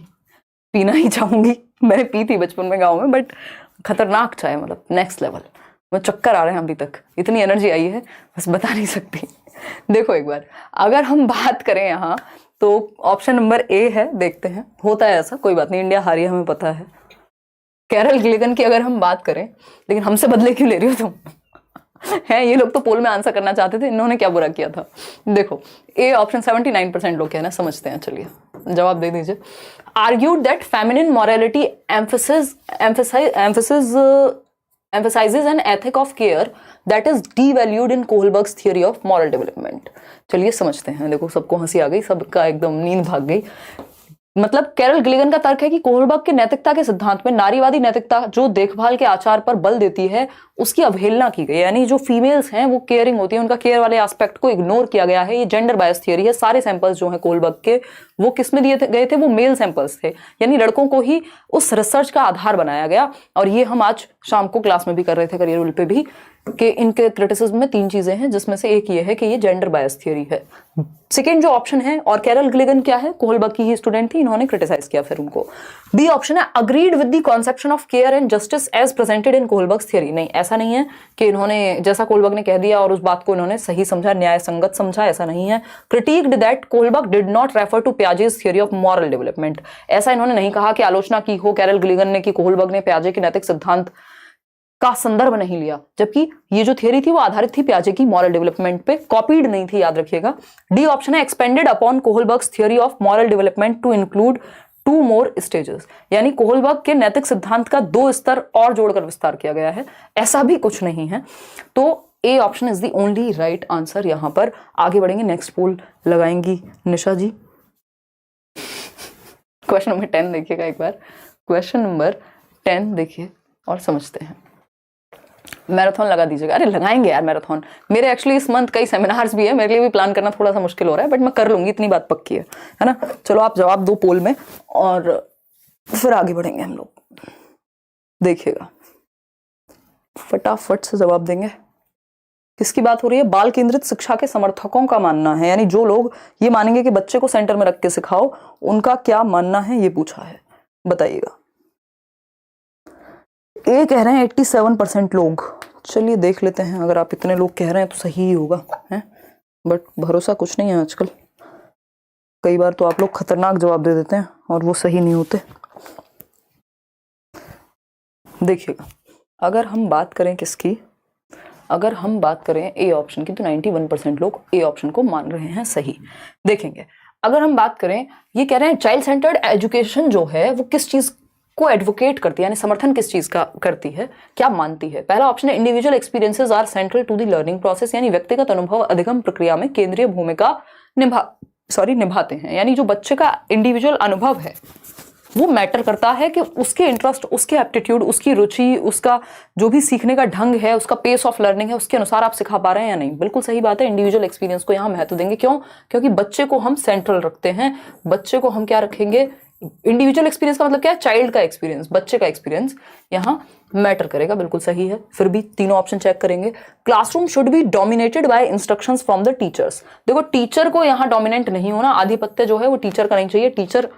A: पीना ही चाहूंगी। मैंने पी थी बचपन में गांव में, बट खतरनाक चाय, मतलब नेक्स्ट लेवल, मैं चक्कर आ रहे हैं अभी तक, इतनी एनर्जी आई है बस बता नहीं सकती। देखो एक बार, अगर हम बात करें यहाँ तो ऑप्शन नंबर ए है, देखते हैं होता है ऐसा, कोई बात नहीं, इंडिया हारी हमें पता है। कैरल गिलिगन की अगर हम बात करें, लेकिन हमसे बदले क्यों ले रही हो तुम है, ये लोग तो पोल में आंसर करना चाहते थे, इन्होंने क्या बुरा किया था। देखो ए ऑप्शन 79% लोग कहना, समझते हैं, चलिए जवाब दे दीजिए। Argued that feminine morality emphasis emphasizes an ethic of care that is devalued in Kohlberg's theory of moral development। चलिए समझते हैं। देखो सबको हंसी आ गई, सबका एकदम नींद भाग गई। मतलब कैरल गिलिगन का तर्क है कि कोहलबर्ग के नैतिकता के सिद्धांत में नारीवादी नैतिकता जो देखभाल के आचार पर बल देती है उसकी अवहेलना की गई, यानी जो फीमेल्स हैं वो केयरिंग होती है, उनका केयर वाले एस्पेक्ट को इग्नोर किया गया है। ये जेंडर बायस थियरी है। सारे सैंपल्स जो हैं कोहलबर्ग के वो किस में दिए गए थे? वो मेल सैंपल्स थे, यानी लड़कों को ही उस रिसर्च का आधार बनाया गया। और ये हम आज शाम को क्लास में भी कर रहे थे करियर रूल पे भी, कि इनके क्रिटिसिज्म में 3 चीजें हैं, जिसमें से एक ये है कि ये जेंडर बायस थियरी है। सेकेंड जो ऑप्शन है, और कैरल गिलिगन क्या है, कोहलबर्ग की ही स्टूडेंट थी, इन्होंने क्रिटिसाइज किया फिर उनको। बी ऑप्शन है agreed with the conception of care and justice as presented in Kohlberg's theory. नहीं, ऐसा नहीं है कि इन्होंने जैसा कोहलबर्ग ने कह दिया और उस बात को इन्होंने सही समझा, न्याय संगत समझा, ऐसा नहीं है। Critiqued that Kohlberg did not refer to Piaget's theory of moral development. ऐसा इन्होंने नहीं कहा कि आलोचना की हो कैरल गिलिगन ने कि कोहलबर्ग ने पियाजे के नैतिक सिद्धांत का संदर्भ नहीं लिया, जबकि ये जो थियरी थी वो आधारित थी पियाजे की मॉरल डेवलपमेंट पे, कॉपीड नहीं थी, याद रखिएगा। डी ऑप्शन है expanded upon Kohlberg's theory of moral development to include 2 more stages, यानी कोहलबर्ग के नैतिक सिद्धांत का 2 स्तर और जोड़कर विस्तार किया गया है। ऐसा भी कुछ नहीं है। तो A option is the only right answer. यहां पर आगे बढ़ेंगे, नेक्स्ट पोल लगाएंगी निशा जी। क्वेश्चन नंबर 10 देखिएगा एक बार। क्वेश्चन नंबर 10 देखिए और समझते हैं। मैराथन लगा दीजिएगा। अरे लगाएंगे यार मैराथन। मेरे एक्चुअली इस मंथ कई सेमिनार्स भी है, मेरे लिए भी प्लान करना थोड़ा सा मुश्किल हो रहा है, बट मैं कर लूंगी, इतनी बात पक्की है ना। चलो आप जवाब दो पोल में और फिर आगे बढ़ेंगे हम लोग। देखिएगा फटाफट से जवाब देंगे। किसकी बात हो रही है? बाल केंद्रित शिक्षा के समर्थकों का मानना है, यानी जो लोग ये मानेंगे कि बच्चे को सेंटर में रख के सिखाओ, उनका क्या मानना है ये पूछा है, बताइएगा। ए कह रहे हैं 87% लोग। चलिए देख लेते हैं, अगर आप इतने लोग कह रहे हैं तो सही ही होगा है, बट भरोसा कुछ नहीं है आजकल। कई बार तो आप लोग खतरनाक जवाब दे देते हैं और वो सही नहीं होते। देखिएगा, अगर हम बात करें किसकी, अगर हम बात करें ए ऑप्शन की, तो 91% लोग ए ऑप्शन को मान रहे हैं सही। देखेंगे, अगर हम बात करें, ये कह रहे हैं चाइल्ड सेंटर्ड एजुकेशन जो है वो किस चीज को एडवोकेट करती है, यानी समर्थन किस चीज का करती है, क्या मानती है। पहला ऑप्शन है individual experiences are central to the learning process, यानी व्यक्तिगत अनुभव अधिगम प्रक्रिया में केंद्रीय भूमिका निभाते हैं, यानी जो बच्चे का इंडिविजुअल अनुभव है वो मैटर करता है कि उसके इंटरेस्ट, उसके एप्टीट्यूड, उसकी रुचि, उसका जो भी सीखने का ढंग है, उसका पेस ऑफ लर्निंग है, उसके अनुसार आप सिखा पा रहे हैं या नहीं। बिल्कुल सही बात है, इंडिविजुअल एक्सपीरियंस को यहाँ महत्व देंगे। क्यों? क्योंकि बच्चे को हम सेंट्रल रखते हैं। बच्चे को हम क्या रखेंगे? इंडिविजुअल एक्सपीरियंस का मतलब क्या है? चाइल्ड का एक्सपीरियंस, बच्चे का एक्सपीरियंस यहाँ मैटर करेगा। बिल्कुल सही है। फिर भी तीनों ऑप्शन चेक करेंगे। Classroom should be dominated by instructions from the teachers. देखो, टीचर को यहाँ डोमिनेंट नहीं होना, आधिपत्य जो है वो टीचर का नहीं चाहिए, टीचर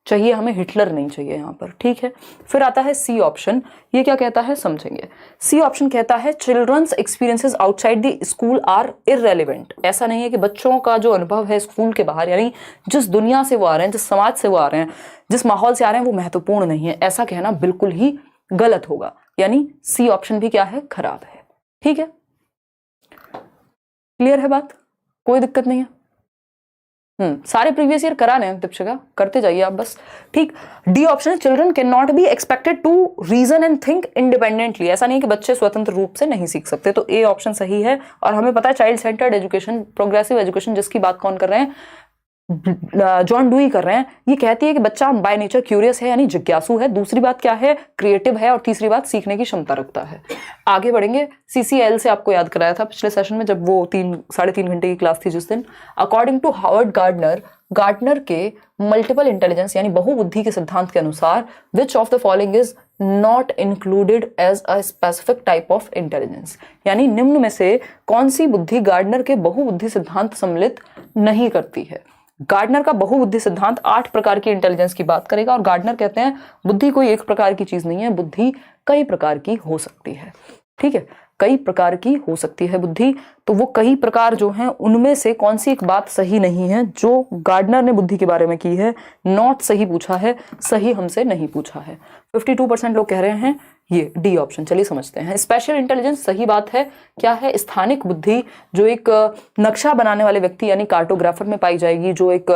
A: चाहिए हमें, हिटलर नहीं चाहिए यहाँ पर, ठीक है। फिर आता है सी ऑप्शन। ये क्या कहता है समझेंगे। सी ऑप्शन कहता है children's experiences outside the school are irrelevant. ऐसा नहीं है कि बच्चों का जो अनुभव है स्कूल के बाहर, यानी जिस दुनिया से वो आ रहे हैं, जिस समाज से वो आ रहे हैं, जिस माहौल से आ रहे हैं, वो महत्वपूर्ण नहीं है। ऐसा कहना बिल्कुल ही गलत होगा, यानी सी ऑप्शन भी क्या है? खराब है। ठीक है, क्लियर है बात? कोई दिक्कत नहीं है। सारे प्रीवियस ईयर करा लें दीक्षिका, करते जाइए आप बस। ठीक। डी ऑप्शन है children can not be expected to reason and think independently. ऐसा नहीं कि बच्चे स्वतंत्र रूप से नहीं सीख सकते, तो ए ऑप्शन सही है। और हमें पता है child centred education, progressive education जिसकी बात कौन कर रहे हैं? जॉन डुई कर रहे हैं। ये कहती है कि बच्चा बाय नेचर क्यूरियस है, यानी जिज्ञासु है। दूसरी बात क्या है? क्रिएटिव है। और तीसरी बात सीखने की क्षमता रखता है। आगे बढ़ेंगे। CCL से आपको याद कराया था पिछले सेशन में, जब वो 3-3.5 घंटे की क्लास थी जिस दिन। अकॉर्डिंग टू हावर्ड गार्डनर के मल्टीपल इंटेलिजेंस यानी बहुबुद्धि के सिद्धांत के अनुसार, which of the following is not included as a specific type of intelligence, यानी निम्न में से कौन सी बुद्धि गार्डनर के बहुबुद्धि सिद्धांत सम्मिलित नहीं करती है। गार्डनर का बहुबुद्धि सिद्धांत 8 प्रकार की इंटेलिजेंस की बात करेगा, और गार्डनर कहते हैं बुद्धि कोई एक प्रकार की चीज नहीं है, बुद्धि कई प्रकार की हो सकती है। ठीक है, कई प्रकार की हो सकती है बुद्धि। तो वो कई प्रकार जो हैं उनमें से कौन सी एक बात सही नहीं है जो गार्डनर ने बुद्धि के बारे में की है? नॉट सही पूछा है, सही हमसे नहीं पूछा है। 52% लोग कह रहे हैं ये डी ऑप्शन। चलिए समझते हैं। स्पेशल इंटेलिजेंस सही बात है। क्या है? स्थानिक बुद्धि, जो एक नक्शा बनाने वाले व्यक्ति यानी कार्टोग्राफर में पाई जाएगी, जो एक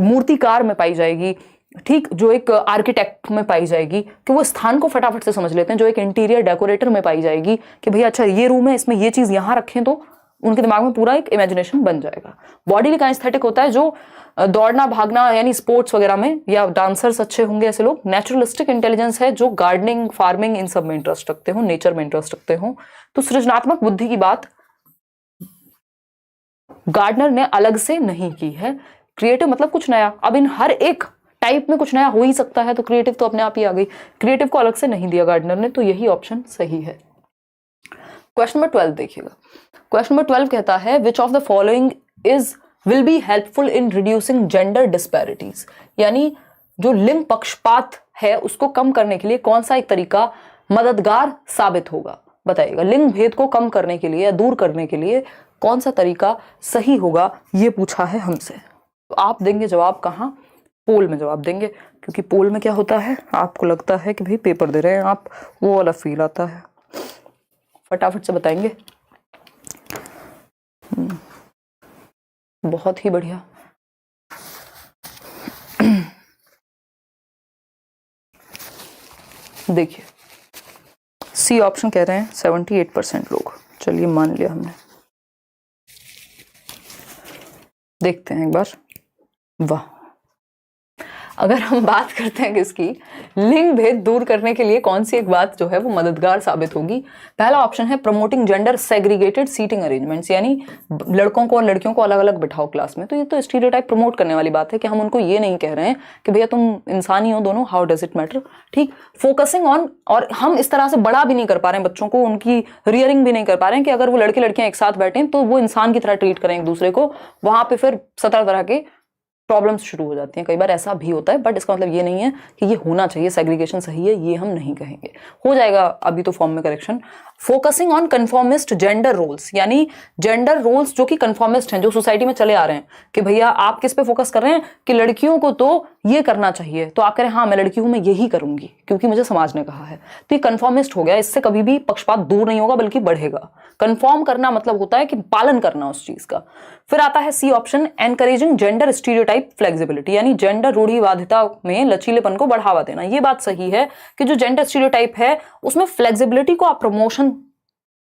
A: मूर्तिकार में पाई जाएगी, ठीक, जो एक आर्किटेक्ट में पाई जाएगी कि वो स्थान को फटाफट से समझ लेते हैं, जो एक इंटीरियर डेकोरेटर में पाई जाएगी कि भैया अच्छा ये रूम है, इसमें ये चीज यहाँ रखें, तो उनके दिमाग में पूरा एक इमेजिनेशन बन जाएगा। बॉडी काइनेस्थेटिक होता है जो दौड़ना भागना यानी स्पोर्ट्स वगैरह में, या डांसर्स अच्छे होंगे ऐसे लोग। नेचुरलिस्टिक इंटेलिजेंस है जो गार्डनिंग फार्मिंग इन सब में इंटरेस्ट रखते हो, नेचर में इंटरेस्ट रखते हो। तो सृजनात्मक बुद्धि की बात गार्डनर ने अलग से नहीं की है। क्रिएटिव मतलब कुछ नया, अब इन हर एक टाइप में कुछ नया हो ही सकता है, तो क्रिएटिव तो अपने आप ही आ गई, क्रिएटिव को अलग से नहीं दिया गार्डनर ने, तो यही ऑप्शन सही है। क्वेश्चन नंबर 12 देखिएगा। क्वेश्चन नंबर 12 कहता है विच of the following is will be helpful in reducing gender disparities, यानी जो लिंग पक्षपात है उसको कम करने के लिए कौन सा एक तरीका मददगार साबित होगा, बताइएगा। लिंग भेद को कम करने के लिए या दूर करने के लिए कौन सा तरीका सही होगा, ये पूछा है हमसे। तो आप देंगे जवाब कहाँ, पोल में जवाब देंगे, क्योंकि पोल में क्या होता है, आपको लगता है कि भाई पेपर दे रहे हैं आप, वो वाला फील आता है। फटाफट से बताएंगे। बहुत ही बढ़िया। देखिए सी ऑप्शन कह रहे हैं 78% लोग, चलिए मान लिया हमने। देखते हैं एक बार। वाह, अगर हम बात करते हैं किसकी, लिंग भेद दूर करने के लिए कौन सी एक बात जो है वो मददगार साबित होगी। पहला ऑप्शन है promoting gender segregated seating arrangements, यानी लड़कों को और लड़कियों को अलग अलग बिठाओ क्लास में। तो ये तो स्टीरियोटाइप प्रमोट करने वाली बात है कि हम उनको ये नहीं कह रहे हैं कि भैया तुम इंसान ही हो दोनों, हाउ डज इट मैटर। ठीक, फोकसिंग ऑन, और हम इस तरह से बड़ा भी नहीं कर पा रहे हैं बच्चों को, उनकी रियरिंग भी नहीं कर पा रहे हैं कि अगर वो लड़के लड़कियां एक साथ बैठे तो वो इंसान की तरह ट्रीट करें एक दूसरे को। वहां पे फिर 17 तरह के प्रॉब्लम्स शुरू हो जाती हैं, कई बार ऐसा भी होता है, बट इसका मतलब ये नहीं है कि ये होना चाहिए, सेग्रीगेशन सही है, ये हम नहीं कहेंगे। हो जाएगा अभी तो फॉर्म में correction. Focusing on conformist gender roles, यानी जेंडर रोल्स जो कि कन्फॉर्मिस्ट हैं, जो सोसाइटी में चले आ रहे हैं कि भैया आप किस पे फोकस कर रहे हैं कि लड़कियों को तो ये करना चाहिए, तो आप कह रहे हैं हाँ मैं लड़की हूं, मैं यही करूंगी क्योंकि मुझे समाज ने कहा है, तो ये कन्फॉर्मिस्ट हो गया। इससे कभी भी पक्षपात दूर नहीं होगा बल्कि बढ़ेगा। कन्फॉर्म करना मतलब होता है कि पालन करना उस चीज का। फिर आता है C option, encouraging gender stereotype flexibility, यानी जेंडर रूढ़िवादिता में लचीलेपन को बढ़ावा देना। ये बात सही है कि जो जेंडर स्टीरियोटाइप है उसमें फ्लेक्सिबिलिटी को आप प्रमोशन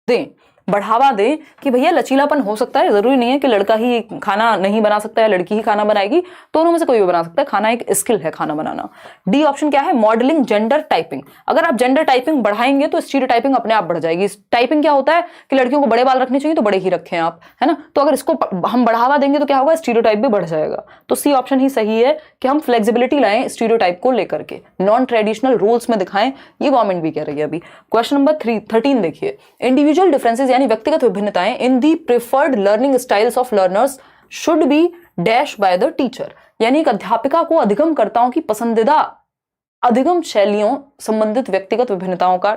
A: दें, बढ़ावा दें कि भैया लचीलापन हो सकता है, जरूरी नहीं है कि लड़का ही खाना नहीं बना सकता है, लड़की ही खाना बनाएगी, दोनों में से कोई भी बना सकता है, खाना एक स्किल है खाना बनाना। डी ऑप्शन क्या है, मॉडलिंग जेंडर टाइपिंग, अगर आप जेंडर टाइपिंग बढ़ाएंगे तो स्टीरियोटाइपिंग अपने आप बढ़ जाएगी। टाइपिंग क्या होता है कि लड़कियों को बड़े बाल रखने चाहिए तो बड़े ही रखें आप, है ना, तो अगर इसको हम बढ़ावा देंगे तो क्या होगा, स्टीरियोटाइप भी बढ़ जाएगा। तो सी ऑप्शन ही सही है कि हम फ्लेक्सिबिलिटी लाएं स्टीरियोटाइप को लेकर के, नॉन ट्रेडिशनल रूल्स में दिखाएं, ये गवर्नमेंट भी कह रही है अभी। क्वेश्चन नंबर 13 देखिए, इंडिविजुअल डिफरेंसेस यानी व्यक्तिगत विभिन्नताएं in the preferred learning styles of learners should be dash by the teacher, यानी एक अध्यापिका को अधिगमकर्ताओं की पसंदीदा अधिगम शैलियों संबंधित व्यक्तिगत विभिन्नताओं का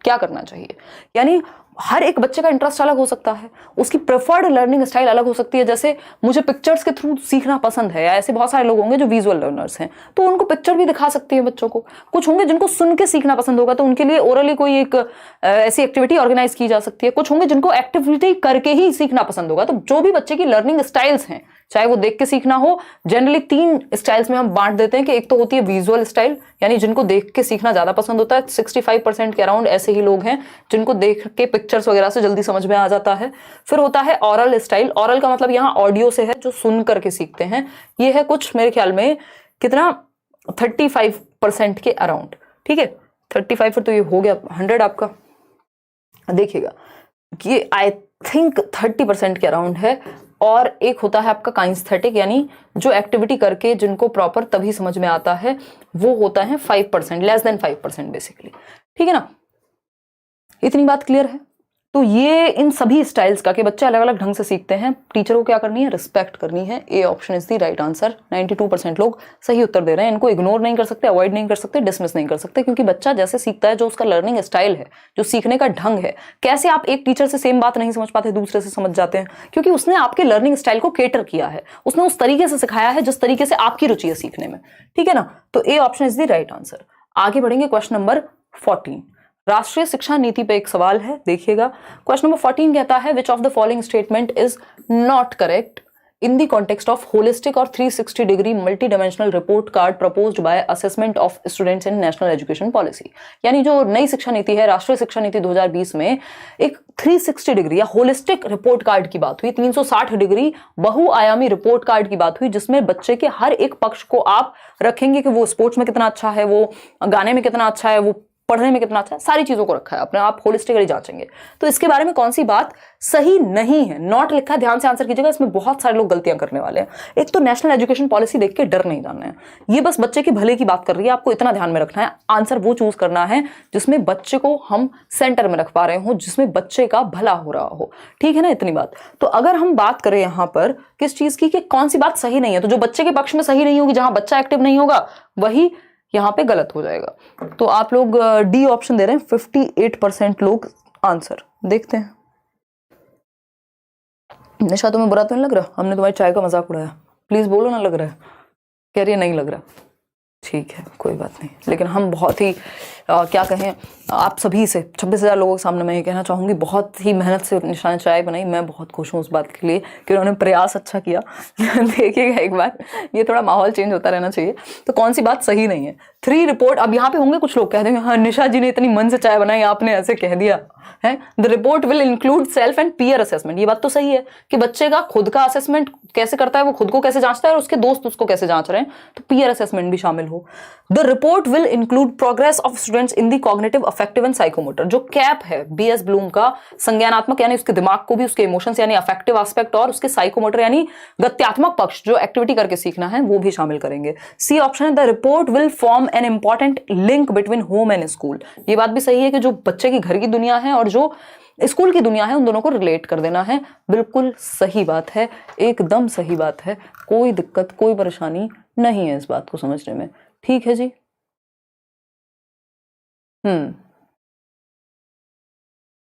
A: क्या करना चाहिए। यानी हर एक बच्चे का इंटरेस्ट अलग हो सकता है, उसकी प्रेफर्ड लर्निंग स्टाइल अलग हो सकती है। जैसे मुझे पिक्चर्स के थ्रू सीखना पसंद है, या ऐसे बहुत सारे लोग होंगे जो विजुअल लर्नर्स हैं, तो उनको पिक्चर भी दिखा सकती है बच्चों को। कुछ होंगे जिनको सुन के सीखना पसंद होगा, तो उनके लिए ओरली कोई एक ऐसी एक्टिविटी ऑर्गेनाइज की जा सकती है। कुछ होंगे जिनको एक्टिविटी करके ही सीखना पसंद होगा। तो जो भी बच्चे की लर्निंग स्टाइल्स हैं, चाहे वो देख के सीखना हो, जनरली 3 स्टाइल्स में हम बांट देते हैं कि एक तो होती है विजुअल स्टाइल, यानी जिनको देख के सीखना ज्यादा पसंद होता है, 65% के अराउंड ऐसे ही लोग हैं जिनको देख के पिक्चर्स वगैरह से जल्दी समझ में आ जाता है। फिर होता है ऑरल स्टाइल, ऑरल का मतलब यहाँ ऑडियो से है, जो सुन करके सीखते हैं। ये है कुछ मेरे ख्याल में कितना 35% के अराउंड, ठीक है 35 फिर तो ये हो गया 100 आपका। देखिएगा ये आई थिंक 30% के अराउंड है। और एक होता है आपका काइनेस्थेटिक, यानी जो एक्टिविटी करके जिनको प्रॉपर तभी समझ में आता है, वो होता है 5%, लेस देन 5% बेसिकली, ठीक है ना। इतनी बात क्लियर है। तो ये इन सभी स्टाइल्स का कि बच्चे अलग अलग ढंग से सीखते हैं, टीचर को क्या करनी है, रिस्पेक्ट करनी है। ए option is the right answer. 92% लोग सही उत्तर दे रहे हैं। इनको इग्नोर नहीं कर सकते, अवॉइड नहीं कर सकते, डिसमिस नहीं कर सकते, क्योंकि बच्चा जैसे सीखता है, जो उसका लर्निंग स्टाइल है, जो सीखने का ढंग है, कैसे आप एक टीचर से सेम बात नहीं समझ पाते, दूसरे से समझ जाते हैं, क्योंकि उसने आपके लर्निंग स्टाइल को केटर किया है, उसने उस तरीके से सिखाया है जिस तरीके से आपकी रुचि है सीखने में, ठीक है ना। तो A option is the right answer. आगे बढ़ेंगे, क्वेश्चन नंबर 14, राष्ट्रीय शिक्षा नीति पे एक सवाल है, देखिएगा। क्वेश्चन नंबर 14 कहता है विच of the following statement is not correct, in the context of holistic और 360 degree multi dimensional report card proposed by assessment of students in national education policy. यानी जो नई शिक्षा नीति है, राष्ट्रीय शिक्षा नीति 2020 में एक 360 डिग्री या होलिस्टिक रिपोर्ट कार्ड की बात हुई, 360 डिग्री बहुआयामी रिपोर्ट कार्ड की बात हुई, जिसमें बच्चे के हर एक पक्ष को आप रखेंगे कि वो स्पोर्ट्स में कितना अच्छा है, वो गाने में कितना अच्छा है, वो पढ़ने में कितना अच्छा है, सारी चीजों को रखा है अपने आप होलिस्टिकली जांचेंगे। तो इसके बारे में कौन सी बात सही नहीं है, नॉट लिखा है, ध्यान से आंसर कीजिएगा, इसमें बहुत सारे लोग गलतियां करने वाले हैं। एक तो नेशनल एजुकेशन पॉलिसी देख के डर नहीं जाना है, ये बस बच्चे के भले की बात कर रही है, आपको इतना ध्यान में रखना है। आंसर वो चूज करना है जिसमें बच्चे को हम सेंटर में रख पा रहे हो, जिसमें बच्चे का भला हो रहा हो, ठीक है ना, इतनी बात। तो अगर हम बात करें यहां पर किस चीज की कि कौन सी बात सही नहीं है, तो जो बच्चे के पक्ष में सही नहीं होगी, जहां बच्चा एक्टिव नहीं होगा, वही यहां पे गलत हो जाएगा। तो आप लोग डी ऑप्शन दे रहे हैं, 58% लोग आंसर। देखते हैं, निशा तुम्हें बुरा तो नहीं लग रहा, हमने तुम्हारी चाय का मजाक उड़ाया? प्लीज बोलो ना लग रहा है। कह रही है नहीं लग रहा, ठीक है कोई बात नहीं। लेकिन हम बहुत ही क्या कहें, आप सभी से 26,000 लोगों के सामने मैं ये कहना चाहूँगी, बहुत ही मेहनत से निशा ने चाय बनाई। मैं बहुत खुश हूँ उस बात के लिए कि उन्होंने प्रयास अच्छा किया। देखिएगा एक बार, ये थोड़ा माहौल चेंज होता रहना चाहिए। तो कौन सी बात सही नहीं है? 3 रिपोर्ट, अब यहाँ पे होंगे कुछ लोग कह देंगे हाँ निशा जी ने इतनी मन से चाय बनाई, आपने ऐसे कह दिया है। The report will include self and peer assessment. ये बात तो सही है कि बच्चे का खुद का असेसमेंट कैसे करता है, वो खुद को कैसे जांचता है और उसके दोस्त उसको कैसे जांच रहे हैं, तो पीयर असेसमेंट भी शामिल हो। The report will include progress of students in the cognitive, affective and psychomotor. जो कैप है बीएस ब्लूम का, संज्ञानात्मक यानी उसके दिमाग को भी, उसके इमोशंस यानी अफेक्टिव एस्पेक्ट, और उसके साइकोमोटर यानी गत्यात्मक पक्ष, जो एक्टिविटी करके सीखना है, वो भी शामिल करेंगे। सी ऑप्शन है, the report will form an important link between home and school. ये बात भी सही है कि जो बच्चे की घर की दुनिया है और जो स्कूल की दुनिया है, उन दोनों को रिलेट कर देना है। बिल्कुल सही बात है, एकदम सही बात है, कोई दिक्कत कोई परेशानी नहीं है इस बात को समझने में, ठीक है जी।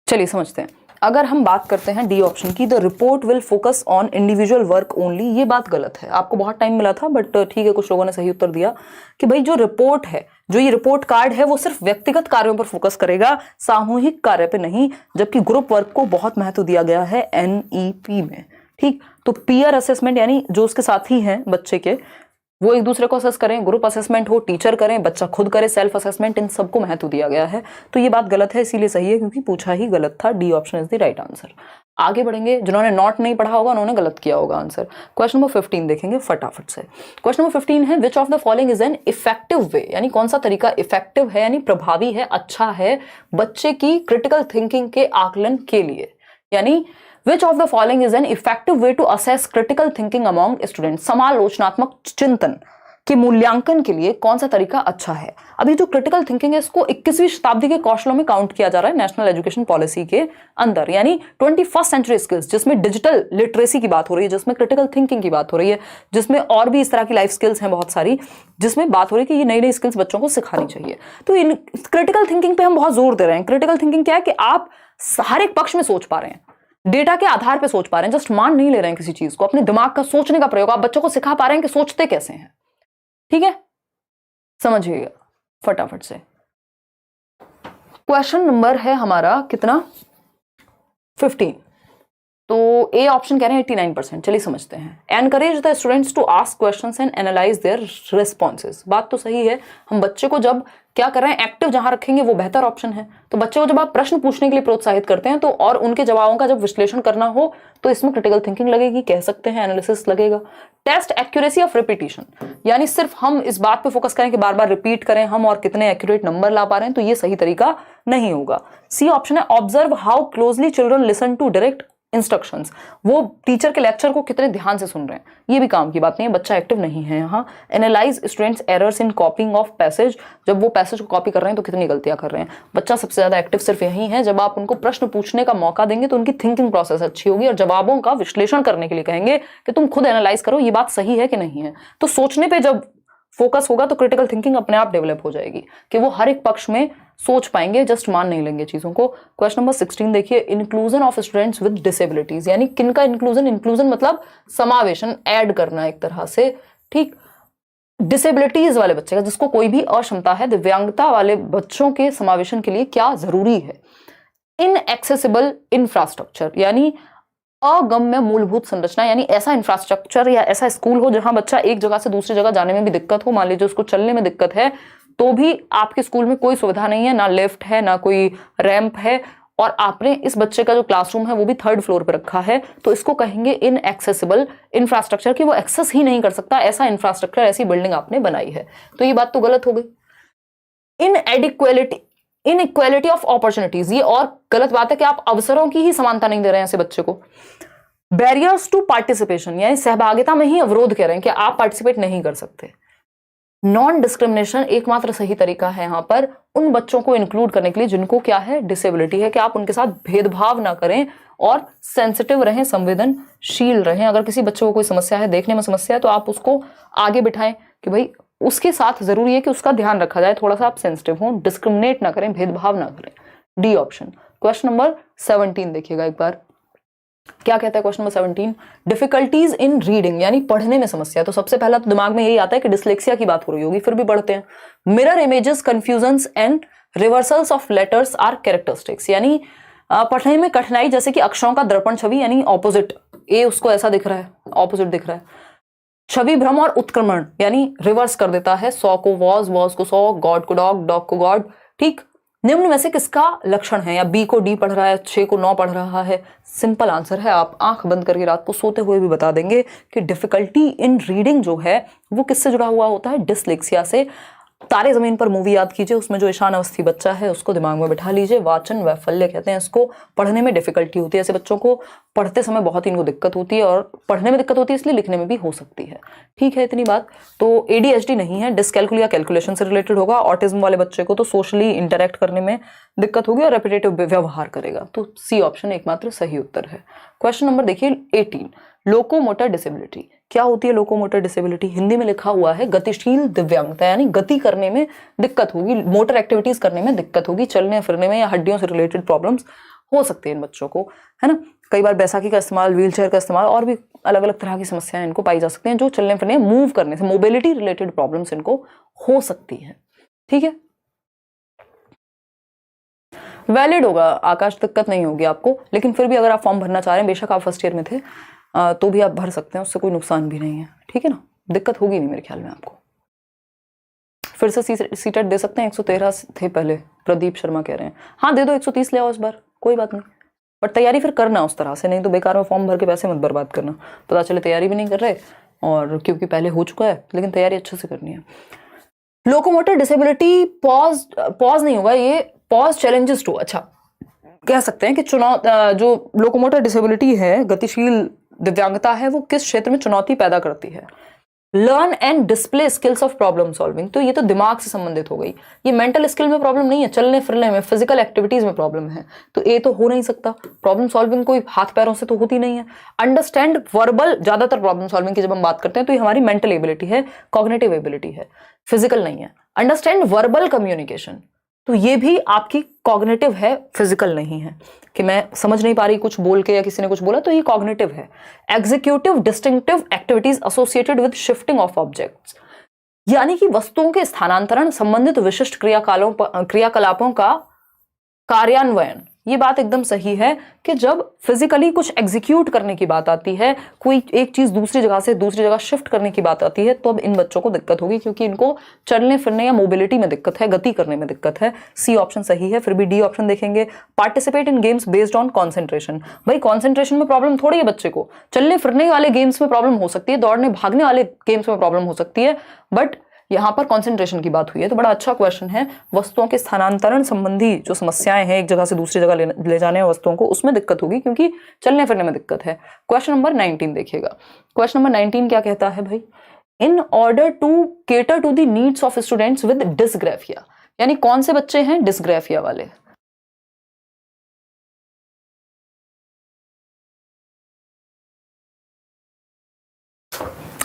A: चलिए समझते हैं। अगर हम बात करते हैं डी ऑप्शन की, the report will focus on individual work only, ये बात गलत है। आपको बहुत टाइम मिला था बट ठीक है, कुछ लोगों ने सही उत्तर दिया कि भाई जो रिपोर्ट है, जो ये रिपोर्ट कार्ड है, वो सिर्फ व्यक्तिगत कार्यों पर फोकस करेगा, सामूहिक कार्य पे नहीं, जबकि ग्रुप वर्क को बहुत महत्व दिया गया है एनईपी में, ठीक। तो पीयर असेसमेंट यानी जो उसके साथी हैं बच्चे के, वो एक दूसरे को असेस करें, ग्रुप असेसमेंट हो, टीचर करें, बच्चा खुद करे, सेल्फ असेसमेंट, इन सबको महत्व दिया गया है। तो ये बात गलत है, इसीलिए सही है क्योंकि पूछा ही गलत था। D option is the right answer. आगे बढ़ेंगे, जिन्होंने नॉट नहीं पढ़ा होगा उन्होंने गलत किया होगा आंसर। क्वेश्चन नंबर 15 देखेंगे फटाफट से। क्वेश्चन नंबर 15 है, विच of the following is an effective way, यानी कौन सा तरीका इफेक्टिव है यानी प्रभावी है, अच्छा है बच्चे की क्रिटिकल थिंकिंग के आकलन के लिए। यानी Which of the following is an effective way to assess critical thinking among students? समालोचनात्मक चिंतन के मूल्यांकन के लिए कौन सा तरीका अच्छा है? अभी जो क्रिटिकल थिंकिंग है, इसको 21वीं शताब्दी के कौशलों में काउंट किया जा रहा है नेशनल एजुकेशन पॉलिसी के अंदर, यानी 21st सेंचुरी स्किल्स, जिसमें डिजिटल लिटरेसी की बात हो रही है, जिसमें क्रिटिकल थिंकिंग की बात हो रही है, जिसमें और भी इस तरह की लाइफ स्किल्स हैं बहुत सारी, जिसमें बात हो रही है कि ये नई नई स्किल्स बच्चों को सिखानी चाहिए। तो इन क्रिटिकल थिंकिंग पे हम बहुत जोर दे रहे हैं। क्रिटिकल थिंकिंग क्या है कि आप हर एक पक्ष में सोच पा रहे हैं, डेटा के आधार पे सोच पा रहे हैं, जस्ट मान नहीं ले रहे हैं किसी चीज को, अपने दिमाग का सोचने का प्रयोग आप बच्चों को सिखा पा रहे हैं कि सोचते कैसे हैं, ठीक है, समझिएगा फटाफट से। क्वेश्चन नंबर है हमारा कितना, 15। तो ए ऑप्शन कह रहे हैं 89%। चलिए समझते हैं। Encourage the students to ask questions and analyse their responses. बात तो सही है, हम बच्चे को जब क्या कर रहे हैं, एक्टिव जहां रखेंगे वो बेहतर ऑप्शन है। तो बच्चे को जब आप प्रश्न पूछने के लिए प्रोत्साहित करते हैं तो, और उनके जवाबों का जब विश्लेषण करना हो, तो इसमें क्रिटिकल थिंकिंग लगेगी, कह सकते हैं एनालिसिस लगेगा। टेस्ट एक्यूरेसी ऑफ रिपीटिशन, यानी सिर्फ हम इस बात पे फोकस करें कि बार बार रिपीट करें हम और कितने एक्यूरेट नंबर ला पा रहे हैं, तो ये सही तरीका नहीं होगा। सी ऑप्शन है, observe how closely children listen to direct instructions, वो टीचर के लेक्चर को कितने ध्यान से सुन रहे हैं, ये भी काम की बात नहीं है, बच्चा एक्टिव नहीं है यहाँ। Analyse students errors in कॉपिंग of passage, जब वो पैसेज को कॉपी कर रहे हैं तो कितनी गलतियां कर रहे हैं। बच्चा सबसे ज्यादा एक्टिव सिर्फ यही है, जब आप उनको प्रश्न पूछने का मौका देंगे तो उनकी थिंकिंग प्रोसेस अच्छी होगी और जवाबों का विश्लेषण करने के लिए कहेंगे कि तुम खुद एनालाइज करो ये बात सही है कि नहीं है। तो सोचने पर जब फोकस होगा तो क्रिटिकल थिंकिंग अपने आप डेवलप हो जाएगी कि वो हर एक पक्ष में सोच पाएंगे, जस्ट मान नहीं लेंगे चीजों को। क्वेश्चन नंबर 16 देखिए, inclusion of students with disabilities, यानी किनका इंक्लूजन, इंक्लूजन मतलब समावेशन, ऐड करना एक तरह से, ठीक। डिसेबिलिटीज वाले बच्चे का, जिसको कोई भी अक्षमता है, दिव्यांगता वाले बच्चों के समावेशन के लिए क्या जरूरी है। इनएक्सेसिबल इंफ्रास्ट्रक्चर, यानी अगम्य मूलभूत संरचना, यानी ऐसा इंफ्रास्ट्रक्चर या ऐसा स्कूल हो जहां बच्चा एक जगह से दूसरी जगह जाने में भी दिक्कत हो। मान लीजिए उसको चलने में दिक्कत है तो भी आपके स्कूल में कोई सुविधा नहीं है, ना लिफ्ट है ना कोई रैंप है, और आपने इस बच्चे का जो क्लासरूम है वो भी 3rd फ्लोर पर रखा है, तो इसको कहेंगे इनएक्सेसिबल इंफ्रास्ट्रक्चर, कि वो एक्सेस ही नहीं कर सकता, ऐसा इंफ्रास्ट्रक्चर, ऐसी बिल्डिंग आपने बनाई है। तो ये बात तो गलत हो गई। इनइक्वालिटी ऑफ अपॉर्चुनिटीज, ये और गलत बात है कि आप अवसरों की ही समानता नहीं दे रहे हैं ऐसे बच्चे को। बैरियर्स टू पार्टिसिपेशन, यानी सहभागिता में ही अवरोध कह रहे हैं कि आप पार्टिसिपेट नहीं कर सकते। नॉन डिस्क्रिमिनेशन एकमात्र सही तरीका है यहां पर उन बच्चों को इंक्लूड करने के लिए जिनको क्या है, डिसेबिलिटी है, कि आप उनके साथ भेदभाव ना करें और सेंसिटिव रहें, संवेदनशील रहें। अगर किसी बच्चे को कोई समस्या है, देखने में समस्या है, तो आप उसको आगे बिठाएं कि भाई उसके साथ जरूरी है कि उसका ध्यान रखा जाए, थोड़ा सा आप सेंसिटिव हो, डिस्क्रिमिनेट ना करें, भेदभाव ना करें। D option. क्वेश्चन नंबर 17 देखिएगा एक बार, क्या कहता है question number 17, difficulties in reading, यानी पढ़ने में समस्या। तो सबसे पहला तो दिमाग में यही आता है कि डिसलेक्सिया की बात हो रही होगी, फिर भी पढ़ते हैं। Mirror images, confusions and reversals of letters are characteristics, यानी पढ़ने में कठिनाई जैसे कि अक्षरों का दर्पण छवि, यानी ऑपोजिट, ए उसको ऐसा दिख रहा है, ऑपोजिट दिख रहा है। छवि भ्रम और उत्क्रमण, यानी रिवर्स कर देता है, सॉ को वॉज, वॉज को सॉ, गॉड को डॉग, डॉग को गॉड। ठीक, निम्न में से किसका लक्षण है, या बी को डी पढ़ रहा है, 6 को 9 पढ़ रहा है। सिंपल आंसर है, आप आंख बंद करके रात को सोते हुए भी बता देंगे कि डिफिकल्टी इन रीडिंग जो है वो किससे जुड़ा हुआ होता है, डिसलेक्सिया से। तारे जमीन पर मूवी याद कीजिए, उसमें जो ईशान अवस्थी बच्चा है उसको दिमाग में बिठा लीजिए, वाचन वैफल्य कहते हैं इसको। पढ़ने में डिफिकल्टी होती है, ऐसे बच्चों को पढ़ते समय बहुत ही इनको दिक्कत होती है, और पढ़ने में दिक्कत होती है इसलिए लिखने में भी हो सकती है। ठीक है, इतनी बात। तो एडीएचडी नहीं है, डिसकैलकुलिया कैलकुलेशन से रिलेटेड होगा। ऑटिज्म वाले बच्चे को तो सोशली इंटरेक्ट करने में दिक्कत होगी और रेपिटेटिव व्यवहार करेगा, तो सी ऑप्शन एकमात्र सही उत्तर है। क्वेश्चन नंबर देखिए 18, लोकोमोटर डिसेबिलिटी। क्या होती है लोकोमोटर डिसेबिलिटी? हिंदी में लिखा हुआ है गतिशील दिव्यांगता, यानी गति करने में दिक्कत होगी, मोटर एक्टिविटीज करने में दिक्कत होगी, चलने फिरने में या हड्डियों से रिलेटेड प्रॉब्लम्स हो सकते हैं इन बच्चों को, है ना। कई बार बैसाखी का इस्तेमाल, व्हीलचेयर का इस्तेमाल, और भी अलग अलग तरह की समस्याएं इनको पाई जा सकती हैं जो चलने फिरने, मूव करने से, मोबिलिटी रिलेटेड प्रॉब्लम्स इनको हो सकती है। ठीक है, वैलिड होगा आकाश, दिक्कत नहीं होगी आपको, लेकिन फिर भी अगर आप फॉर्म भरना चाह रहे हैं, बेशक आप फर्स्ट ईयर में थे तो भी आप भर सकते हैं, उससे कोई नुकसान भी नहीं है। ठीक है ना, दिक्कत होगी नहीं मेरे ख्याल में आपको। फिर से सीटेट दे सकते हैं, 113 थे पहले, प्रदीप शर्मा कह रहे हैं। हाँ दे दो, 130 ले आओ इस बार, कोई बात नहीं, बट तैयारी फिर करना उस तरह से, नहीं तो बेकार में फॉर्म भर के पैसे मत बर्बाद करना। पता चले तैयारी भी नहीं कर रहे, और क्योंकि पहले हो चुका है, लेकिन तैयारी अच्छे से करनी है। लोकोमोटर डिसेबिलिटी पॉज नहीं होगा, ये पॉज चैलेंजेस टू, अच्छा कह सकते हैं कि जो लोकोमोटर डिसेबिलिटी है, गतिशील दिव्यांगता है, वो किस क्षेत्र में चुनौती पैदा करती है। Learn and display skills of problem solving, तो ये तो दिमाग से संबंधित हो गई, ये मेंटल स्किल में प्रॉब्लम नहीं है, चलने फिरने में, फिजिकल एक्टिविटीज में प्रॉब्लम है, तो ए तो हो नहीं सकता। प्रॉब्लम सॉल्विंग कोई हाथ पैरों से तो होती नहीं है। अंडरस्टैंड वर्बल, ज्यादातर प्रॉब्लम सॉल्विंग की जब हम बात करते हैं तो ये हमारी मेंटल एबिलिटी है, कॉग्निटिव एबिलिटी है, फिजिकल नहीं है। अंडरस्टैंड वर्बल कम्युनिकेशन, तो ये भी आपकी कॉग्निटिव है, फिजिकल नहीं है, कि मैं समझ नहीं पा रही कुछ बोल के या किसी ने कुछ बोला, तो ये कॉग्निटिव है। Executive distinctive activities associated with shifting of objects, यानी कि वस्तुओं के स्थानांतरण संबंधित विशिष्ट क्रियाकलापों का कार्यान्वयन। ये बात एकदम सही है कि जब फिजिकली कुछ एग्जीक्यूट करने की बात आती है, कोई एक चीज दूसरी जगह से दूसरी जगह शिफ्ट करने की बात आती है, तो अब इन बच्चों को दिक्कत होगी, क्योंकि इनको चलने फिरने या मोबिलिटी में दिक्कत है, गति करने में दिक्कत है। सी ऑप्शन सही है। फिर भी डी ऑप्शन देखेंगे, participate in games based on concentration. भाई कॉन्सेंट्रेशन में प्रॉब्लम थोड़ी है बच्चे को, चलने फिरने वाले गेम्स में प्रॉब्लम हो सकती है, दौड़ने भागने वाले गेम्स में प्रॉब्लम हो सकती है, बट यहाँ पर कंसंट्रेशन की बात हुई है, तो बड़ा अच्छा क्वेश्चन है। वस्तुओं के स्थानांतरण संबंधी जो समस्याएं हैं, एक जगह से दूसरी जगह ले जाने वस्तुओं को, उसमें दिक्कत होगी, क्योंकि चलने फिरने में दिक्कत है। क्वेश्चन नंबर 19 देखिएगा। क्वेश्चन नंबर 19 क्या कहता है भाई, in order to cater to the needs of students with dysgraphia, यानी कौन से बच्चे हैं डिस्ग्राफिया वाले।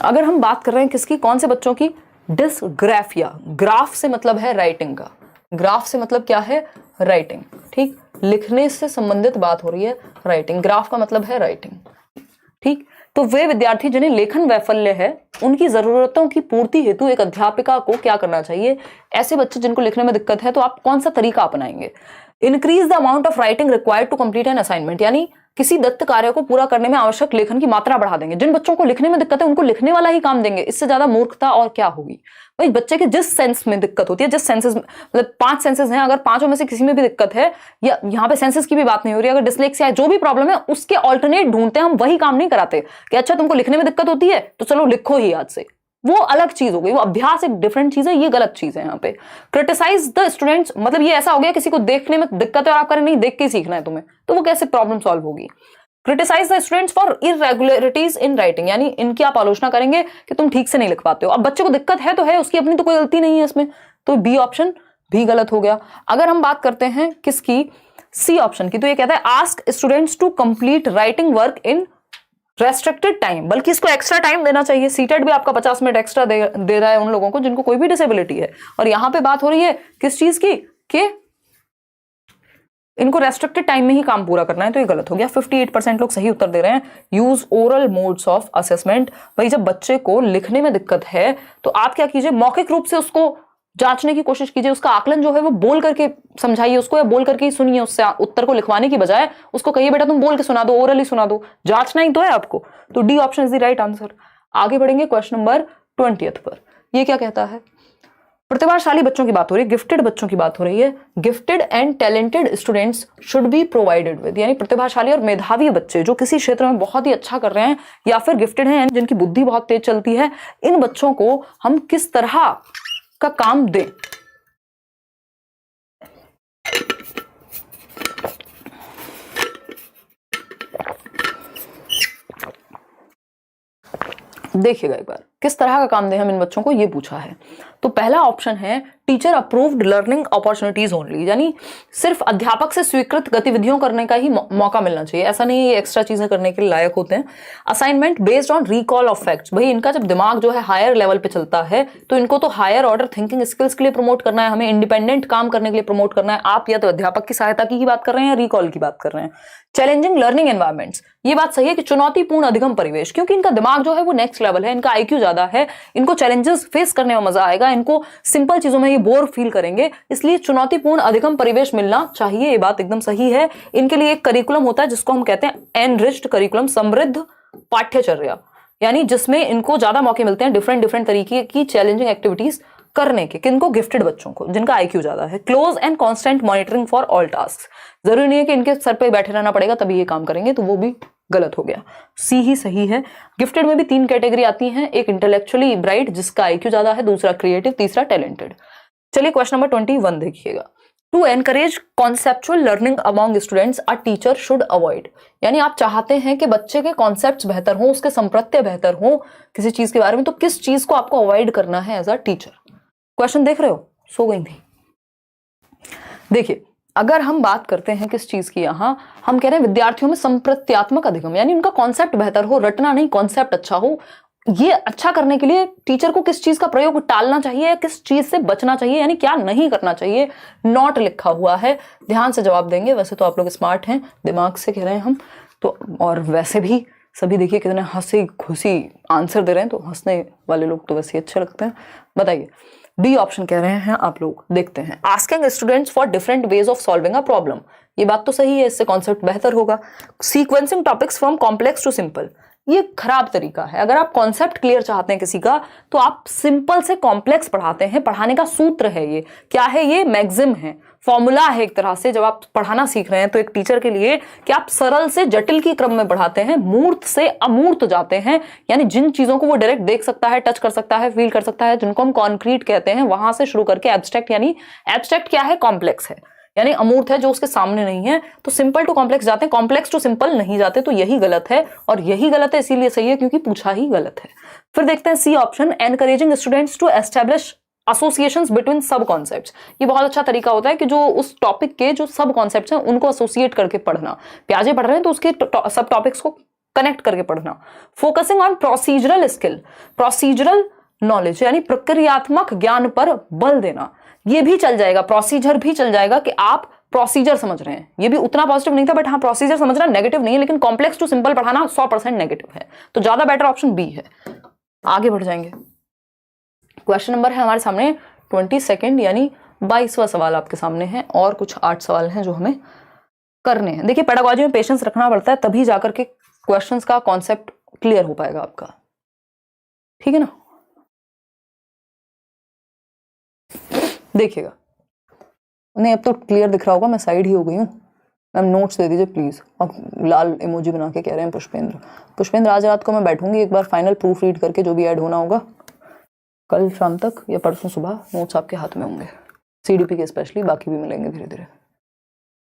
A: अगर हम बात कर रहे हैं किसकी, कौन से बच्चों की, डिस्ग्राफिया। ग्राफ से मतलब है राइटिंग का, ग्राफ से मतलब क्या है, राइटिंग। ठीक, लिखने से संबंधित बात हो रही है, राइटिंग, ग्राफ का मतलब है राइटिंग। ठीक, तो वे विद्यार्थी जिन्हें लेखन वैफल्य है, उनकी जरूरतों की पूर्ति हेतु एक अध्यापिका को क्या करना चाहिए। ऐसे बच्चे जिनको लिखने में दिक्कत है, तो आप कौन सा तरीका अपनाएंगे। Increase the amount of writing required to complete an assignment, यानी किसी दत्त कार्य को पूरा करने में आवश्यक लेखन की मात्रा बढ़ा देंगे। जिन बच्चों को लिखने में दिक्कत है उनको लिखने वाला ही काम देंगे, इससे ज्यादा मूर्खता और क्या होगी। भाई बच्चे के जिस सेंस में दिक्कत होती है, जिस सेंसेस मतलब 5 सेंसेस हैं, अगर 5 में से किसी में भी दिक्कत है, या यहाँ पे सेंसेस की भी बात नहीं हो रही, अगर डिसलेक्सिया है, जो भी प्रॉब्लम है उसके ऑल्टरनेट ढूंढते हैं हम, वही काम नहीं कराते कि अच्छा तुमको लिखने में दिक्कत होती है तो चलो लिखो ही आज से। वो अलग चीज हो गई, वो अभ्यास एक डिफरेंट चीज है, ये गलत चीज है। यहाँ पे क्रिटिसाइज द स्टूडेंट्स, मतलब ये ऐसा हो गया किसी को देखने में दिक्कत है और आप करें नहीं, देख के ही सीखना है तुम्हें, तो वो कैसे प्रॉब्लम सॉल्व होगी। Criticise the students for irregularities in writing, यानी इनकी आप आलोचना करेंगे कि तुम ठीक से नहीं लिख पाते हो। अब बच्चे को दिक्कत है तो है, उसकी अपनी तो कोई गलती नहीं है इसमें, तो बी ऑप्शन भी गलत हो गया। अगर हम बात करते हैं किसकी, सी ऑप्शन की, तो ये कहता है ask students to complete writing work in restricted time, बल्कि इसको एक्स्ट्रा टाइम देना चाहिए। सीटेट भी आपका 50 मिनट एक्स्ट्रा दे रहा है उन लोगों को जिनको कोई भी डिसेबिलिटी है। और यहां पे बात हो रही है किस चीज की, कि इनको रेस्ट्रिक्टेड टाइम में ही काम पूरा करना है, तो ये गलत हो गया। 58% लोग सही उत्तर दे रहे हैं। Use oral modes of assessment, भाई जब बच्चे को लिखने में दिक्कत है तो आप क्या कीजिए, मौखिक रूप से उसको जांचने की कोशिश कीजिए, उसका आकलन जो है वो बोल करके समझाइए उसको, या बोल करके ही सुनिए, उससे उत्तर को लिखवाने की बजाय उसको कहिए बेटा तुम बोल के सुना दो, ओरली सुना दो, जांचना ही तो है आपको। तो D option is the right answer. आगे बढ़ेंगे क्वेश्चन नंबर 20 पर। ये क्या कहता है, प्रतिभाशाली बच्चों की बात हो रही है, गिफ्टेड बच्चों की बात हो रही है। Gifted and talented students should be provided with, यानी प्रतिभाशाली और मेधावी बच्चे जो किसी क्षेत्र में बहुत ही अच्छा कर रहे हैं या फिर गिफ्टेड हैं जिनकी बुद्धि बहुत तेज चलती है, इन बच्चों को हम किस तरह का काम दें। देखिएगा एक बार, किस तरह का काम दें हम इन बच्चों को, ये पूछा है। तो पहला ऑप्शन है teacher approved learning opportunities only, यानी सिर्फ अध्यापक से स्वीकृत गतिविधियों करने का ही मौका मिलना चाहिए, ऐसा नहीं ये एक्स्ट्रा चीजें करने के लिए लायक होते हैं। Assignment based on recall of facts, भाई इनका जब दिमाग जो है हायर लेवल पे चलता है तो इनको तो हायर ऑर्डर थिंकिंग स्किल्स के लिए प्रमोट करना है, हमें इंडिपेंडेंट काम करने के लिए प्रमोट करना है। आप या तो अध्यापक की सहायता की ही बात कर रहे हैं या रिकॉल की बात कर रहे हैं। चैलेंजिंग लर्निंग एनवायरमेंट्स, ये बात सही है कि चुनौतीपूर्ण अधिगम परिवेश, क्योंकि इनका दिमाग जो है वो नेक्स्ट लेवल है, इनका आईक्यू ज्यादा है, इनको चैलेंजेस फेस करने में मजा आएगा, इनको सिंपल चीजों में ये बोर फील करेंगे, इसलिए चुनौतीपूर्ण अधिगम परिवेश मिलना चाहिए, ये बात एकदम सही है। इनके लिए एक करिकुलम होता है जिसको हम कहते हैं एनरिच्ड करिकुलम, समृद्ध पाठ्यचर्या, यानी जिसमें इनको ज्यादा मौके मिलते हैं डिफरेंट तरीके की चैलेंजिंग एक्टिविटीज करने के। किनको, गिफ्टेड बच्चों को जिनका आईक्यू ज्यादा है। Close and constant monitoring for all task, जरूरी नहीं है कि इनके सर पे बैठे रहना पड़ेगा तभी ये काम करेंगे, तो वो भी गलत हो गया। सी ही सही है। गिफ्टेड में भी 3 कैटेगरी आती हैं, एक इंटेलेक्चुअली ब्राइट जिसका आईक्यू ज्यादा है, दूसरा क्रिएटिव, तीसरा टैलेंटेड। चलिए क्वेश्चन नंबर 21 देखिएगा। To encourage conceptual learning among students a teacher should avoid, यानी आप चाहते हैं कि बच्चे के कॉन्सेप्ट्स बेहतर हों, उसके संप्रत्य बेहतर हों किसी चीज के बारे में, तो किस चीज को आपको अवॉइड करना है एज अ टीचर। क्वेश्चन देख रहे हो, सो गई थी। देखिए अगर हम बात करते हैं किस चीज की, यहां हम कह रहे हैं विद्यार्थियों में संप्रत्यात्मक अधिगम, यानी उनका कॉन्सेप्ट बेहतर हो, रटना नहीं, कॉन्सेप्ट अच्छा हो। ये अच्छा करने के लिए टीचर को किस चीज का प्रयोग टालना चाहिए या किस चीज से बचना चाहिए, यानी क्या नहीं करना चाहिए, नॉट लिखा हुआ है। ध्यान से जवाब देंगे, वैसे तो आप लोग स्मार्ट हैं, दिमाग से कह रहे हैं हम तो, और वैसे भी सभी देखिए कितने हंसी खुशी आंसर दे रहे हैं, तो हंसने वाले लोग तो वैसे अच्छे लगते हैं। बताइए, बी ऑप्शन कह रहे हैं आप लोग, देखते हैं। Asking students for different ways of solving a problem, ये बात तो सही है, इससे कॉन्सेप्ट बेहतर होगा। Sequencing topics from complex to simple, ये खराब तरीका है। अगर आप कॉन्सेप्ट क्लियर चाहते हैं किसी का तो आप सिंपल से कॉम्प्लेक्स पढ़ाते हैं, पढ़ाने का सूत्र है ये, क्या है ये, मैक्सिम है, फॉर्मूला है एक तरह से। जब आप पढ़ाना सीख रहे हैं तो एक टीचर के लिए कि आप सरल से जटिल की क्रम में पढ़ाते हैं, मूर्त से अमूर्त जाते हैं, यानी जिन चीजों को वो डायरेक्ट देख सकता है, टच कर सकता है, फील कर सकता है, जिनको हम कॉन्क्रीट कहते हैं, वहां से शुरू करके एब्स्ट्रैक्ट, यानी एब्स्ट्रैक्ट क्या है, कॉम्प्लेक्स है, यानी अमूर्त है जो उसके सामने नहीं है, तो सिंपल टू कॉम्प्लेक्स जाते हैं, कॉम्प्लेक्स टू सिंपल नहीं जाते, तो यही गलत है। और यही गलत है इसीलिए सही है क्योंकि पूछा ही गलत है। फिर देखते हैं C option, encouraging students to establish associations between sub concepts, ये बहुत अच्छा तरीका होता है कि जो उस टॉपिक के जो सब कॉन्सेप्ट्स हैं उनको एसोसिएट करके पढ़ना। प्याजे पढ़ रहे हैं तो उसके सब टॉपिक्स को कनेक्ट करके पढ़ना। Focusing on procedural skill, procedural knowledge यानी प्रक्रियात्मक ज्ञान पर बल देना, ये भी चल जाएगा, प्रोसीजर भी चल जाएगा कि आप प्रोसीजर समझ रहे हैं, ये भी उतना पॉजिटिव नहीं था, बट हाँ प्रोसीजर समझना नेगेटिव नहीं है, लेकिन कॉम्प्लेक्स टू सिंपल पढ़ाना 100% नेगेटिव है, तो ज्यादा बेटर ऑप्शन बी है। आगे बढ़ जाएंगे, क्वेश्चन नंबर है हमारे सामने 22 यानी 22वां सवाल आपके सामने है, और कुछ 8 सवाल हैं जो हमें करने हैं। देखिए पेडागोजी में पेशेंस रखना पड़ता है, तभी जाकर के क्वेश्चंस का कॉन्सेप्ट क्लियर हो पाएगा आपका, ठीक है ना। देखिएगा, नहीं अब तो क्लियर दिख रहा होगा, मैं साइड ही हो गई हूँ। मैम नोट्स दे दीजिए प्लीज। अब लाल इमोजी बना के कह रहे हैं पुष्पेंद्र आज रात को मैं बैठूंगी एक बार फाइनल प्रूफ रीड करके, जो भी ऐड होना होगा कल शाम तक या परसों सुबह नोट्स आपके हाथ में होंगे, सीडीपी के स्पेशली, बाकी भी मिलेंगे धीरे धीरे।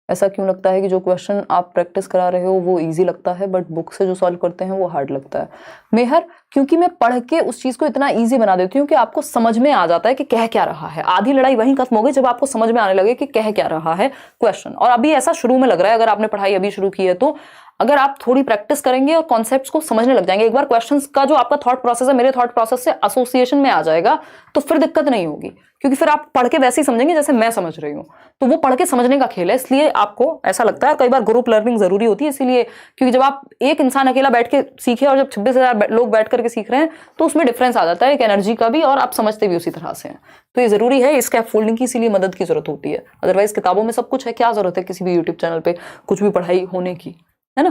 A: ऐसा क्यों लगता है कि जो क्वेश्चन आप प्रैक्टिस करा रहे हो वो इजी लगता है, बट बुक से जो सॉल्व करते हैं वो हार्ड लगता है? मेहर, क्योंकि मैं पढ़ के उस चीज को इतना इजी बना देती हूँ कि आपको समझ में आ जाता है कि कह क्या रहा है। आधी लड़ाई वहीं खत्म हो गई जब आपको समझ में आने लगे कि कह क्या रहा है क्वेश्चन। और अभी ऐसा शुरू में लग रहा है, अगर आपने पढ़ाई अभी शुरू की है तो अगर आप थोड़ी प्रैक्टिस करेंगे और कॉन्सेप्ट्स को समझने लग जाएंगे, एक बार क्वेश्चंस का जो आपका थॉट प्रोसेस है मेरे थॉट प्रोसेस से एसोसिएशन में आ जाएगा, तो फिर दिक्कत नहीं होगी, क्योंकि फिर आप पढ़ के वैसे ही समझेंगे जैसे मैं समझ रही हूँ। तो वो पढ़ के समझने का खेल है, इसलिए आपको ऐसा लगता है। कई बार ग्रुप लर्निंग जरूरी होती है, इसीलिए क्योंकि जब आप एक इंसान अकेला बैठ के सीखे और जब 26,000 लोग बैठ करके सीख रहे हैं तो उसमें डिफरेंस आ जाता है, एक एनर्जी का भी, और आप समझते भी उसी तरह से हैं। तो ये जरूरी है, स्कैप फोल्डिंग की इसीलिए मदद की जरूरत होती है। अदरवाइज किताबों में सब कुछ है, क्या जरूरत है किसी भी यूट्यूब चैनल पे कुछ भी पढ़ाई होने की, है ना।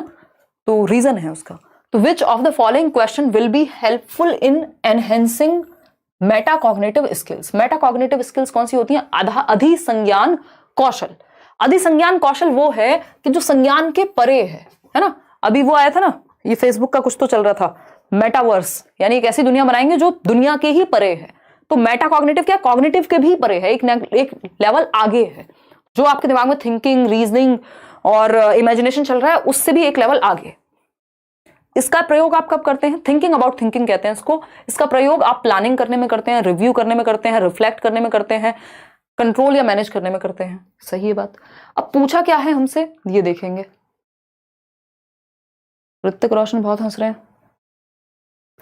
A: तो रीजन है उसका। तो विच of the following question will be helpful in enhancing metacognitive skills? Metacognitive skills कौन सी होती हैं? अधिसंज्ञान कौशल। अधिसंज्ञान कौशल वो है कि जो संज्ञान के परे है ना। अभी वो आया था ना, ये फेसबुक का कुछ तो चल रहा था, मेटावर्स, यानी एक ऐसी दुनिया बनाएंगे जो दुनिया के ही परे है। तो मेटाकॉग्निटिव क्या, कॉग्निटिव के भी परे है, एक लेवल आगे है, जो आपके दिमाग में थिंकिंग, रीजनिंग और इमेजिनेशन चल रहा है उससे भी एक लेवल आगे। इसका प्रयोग आप कब करते हैं? थिंकिंग अबाउट थिंकिंग कहते हैं इसको। इसका प्रयोग आप प्लानिंग करने में करते हैं, रिव्यू करने में करते हैं, रिफ्लेक्ट करने में करते हैं, कंट्रोल या मैनेज करने में करते हैं। सही है बात। अब पूछा क्या है हमसे, ये देखेंगे। ऋतिक रोशन बहुत हंस रहे हैं।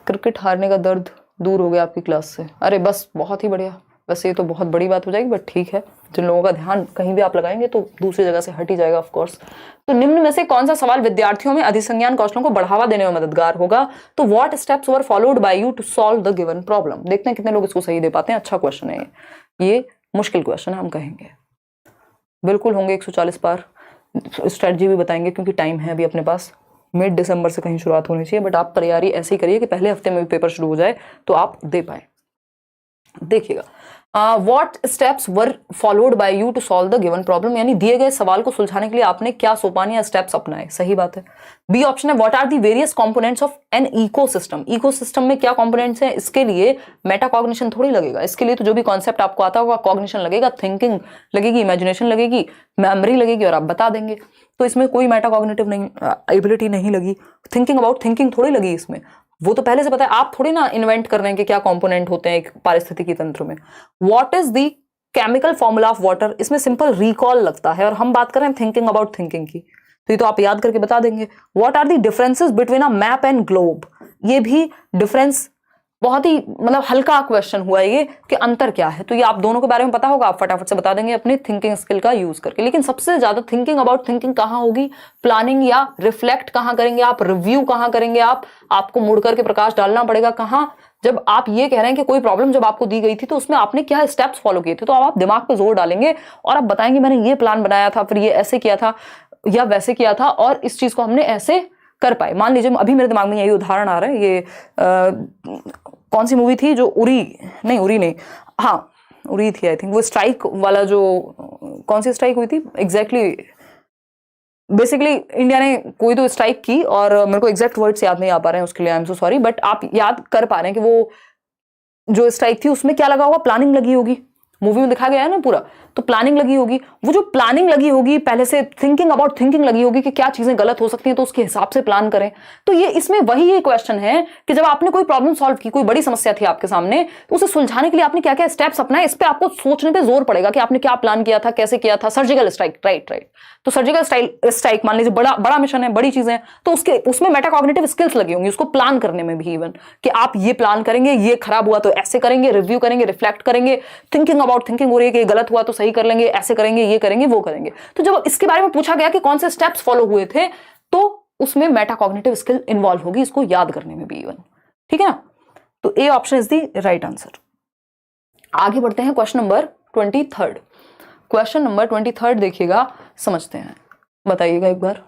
A: क्रिकेट हारने का दर्द दूर हो गया आपकी क्लास से? अरे बस बहुत ही बढ़िया। वैसे ये तो बहुत बड़ी बात हो जाएगी, बट ठीक है, जिन लोगों का ध्यान कहीं भी आप लगाएंगे तो दूसरी जगह से हट ही जाएगा ऑफ कोर्स। तो निम्न में से कौन सा सवाल विद्यार्थियों में अधिसंज्ञान कौशलों को बढ़ावा देने में मददगार होगा? तो what steps were followed by you to solve the given problem? देखते हैं कितने लोग इसको सही दे पाते हैं। अच्छा क्वेश्चन है ये मुश्किल क्वेश्चन है, हम कहेंगे बिल्कुल होंगे 140 पार। स्ट्रेटजी भी बताएंगे क्योंकि टाइम है अभी अपने पास, मिड दिसंबर से कहीं शुरुआत होनी चाहिए, बट आप तैयारी ऐसे ही करिए कि पहले हफ्ते में भी पेपर शुरू हो जाए तो आप दे पाए। देखिएगा, what steps were followed by you to solve the given problem, यानी दिए गए सवाल को सुलझाने के लिए आपने क्या सोपान या स्टेप्स अपनाए? सही बात है। बी ऑप्शन है, what are the various components of an ecosystem? Ecosystem में क्या कंपोनेंट्स हैं? इसके लिए मेटाकॉग्निशन थोड़ी लगेगा, इसके लिए तो जो भी कॉन्सेप्ट आपको आता होगा कॉग्निशन लगेगा, थिंकिंग लगेगी, इमेजिनेशन लगेगी, मेमोरी लगेगी, और आप बता देंगे। तो इसमें कोई मेटाकॉग्निटिव नहीं एबिलिटी नहीं लगी, थिंकिंग अबाउट थिंकिंग थोड़ी लगी इसमें, वो तो पहले से पता है। आप थोड़ी ना इन्वेंट कर रहे हैं कि क्या कंपोनेंट होते हैं एक पारिस्थितिकी तंत्र में। What is the chemical formula of water? इसमें सिंपल रिकॉल लगता है, और हम बात कर रहे हैं थिंकिंग अबाउट थिंकिंग की, तो ये तो आप याद करके बता देंगे। What are the differences between a map and globe? ये भी डिफरेंस बहुत ही मतलब हल्का क्वेश्चन हुआ ये कि अंतर क्या है, तो ये आप दोनों के बारे में पता होगा, आप फटाफट से बता देंगे अपने थिंकिंग स्किल का यूज करके। लेकिन सबसे ज्यादा थिंकिंग अबाउट थिंकिंग कहाँ होगी? प्लानिंग या रिफ्लेक्ट कहाँ करेंगे आप? रिव्यू कहाँ करेंगे आप? आपको मुड़ करके प्रकाश डालना पड़ेगा कहाँ? जब आप ये कह रहे हैं कि कोई प्रॉब्लम जब आपको दी गई थी तो उसमें आपने क्या स्टेप्स फॉलो किए थे, तो आप दिमाग पे जोर डालेंगे और आप बताएंगे मैंने ये प्लान बनाया था, फिर ये ऐसे किया था या वैसे किया था, और इस चीज को हमने ऐसे कर पाए। मान लीजिए अभी मेरे दिमाग में यही उदाहरण आ रहा है, ये कौन सी मूवी थी जो उरी नहीं, हाँ उरी थी आई थिंक, वो स्ट्राइक वाला, जो कौन सी स्ट्राइक हुई थी एग्जैक्टली, बेसिकली इंडिया ने कोई तो स्ट्राइक की और मेरे को एग्जैक्ट वर्ड्स याद नहीं आ पा रहे हैं, उसके लिए I am so sorry, but आप याद कर पा रहे हैं कि वो जो स्ट्राइक थी उसमें क्या लगा होगा? प्लानिंग लगी होगी, मूवी में दिखाया गया है ना पूरा, तो प्लानिंग लगी होगी। वो जो प्लानिंग लगी होगी, पहले से थिंकिंग अबाउट थिंकिंग लगी होगी कि क्या चीजें गलत हो सकती हैं, तो उसके हिसाब से प्लान करें। तो ये इसमें वही ये क्वेश्चन है कि जब आपने कोई प्रॉब्लम सॉल्व की, कोई बड़ी समस्या थी आपके सामने, तो उसे सुलझाने के लिए आपने क्या क्या स्टेप्स अपनाए, इस पे आपको सोचने पे जोर पड़ेगा कि आपने क्या प्लान किया था, कैसे किया था। सर्जिकल स्ट्राइक, राइट, तो सर्जिकल स्ट्राइक मान लीजिए बड़ा मिशन है, बड़ी चीजें, तो उसमें मेटाकॉग्निटिव स्किल्स लगी होंगी उसको प्लान करने में भी, इवन कि आप ये प्लान करेंगे, ये खराब हुआ तो ऐसे करेंगे, रिव्यू करेंगे, रिफ्लेक्ट करेंगे, थिंकिंग अबाउट थिंकिंग हो रही है कि गलत हुआ तो सही कर लेंगे, ऐसे करेंगे, ये करेंगे, वो करेंगे। तो जब इसके बारे में पूछा गया कि कौन से स्टेप्स फॉलो हुए थे, तो उसमें मेटाकॉग्निटिव स्किल इन्वॉल्व होगी, इसको याद करने में भी इवन, ठीक है ना। तो A option is the right answer. आगे बढ़ते हैं क्वेश्चन नंबर 23। क्वेश्चन नंबर 23 देखिएगा, समझते हैं। बताइएगा एक बार।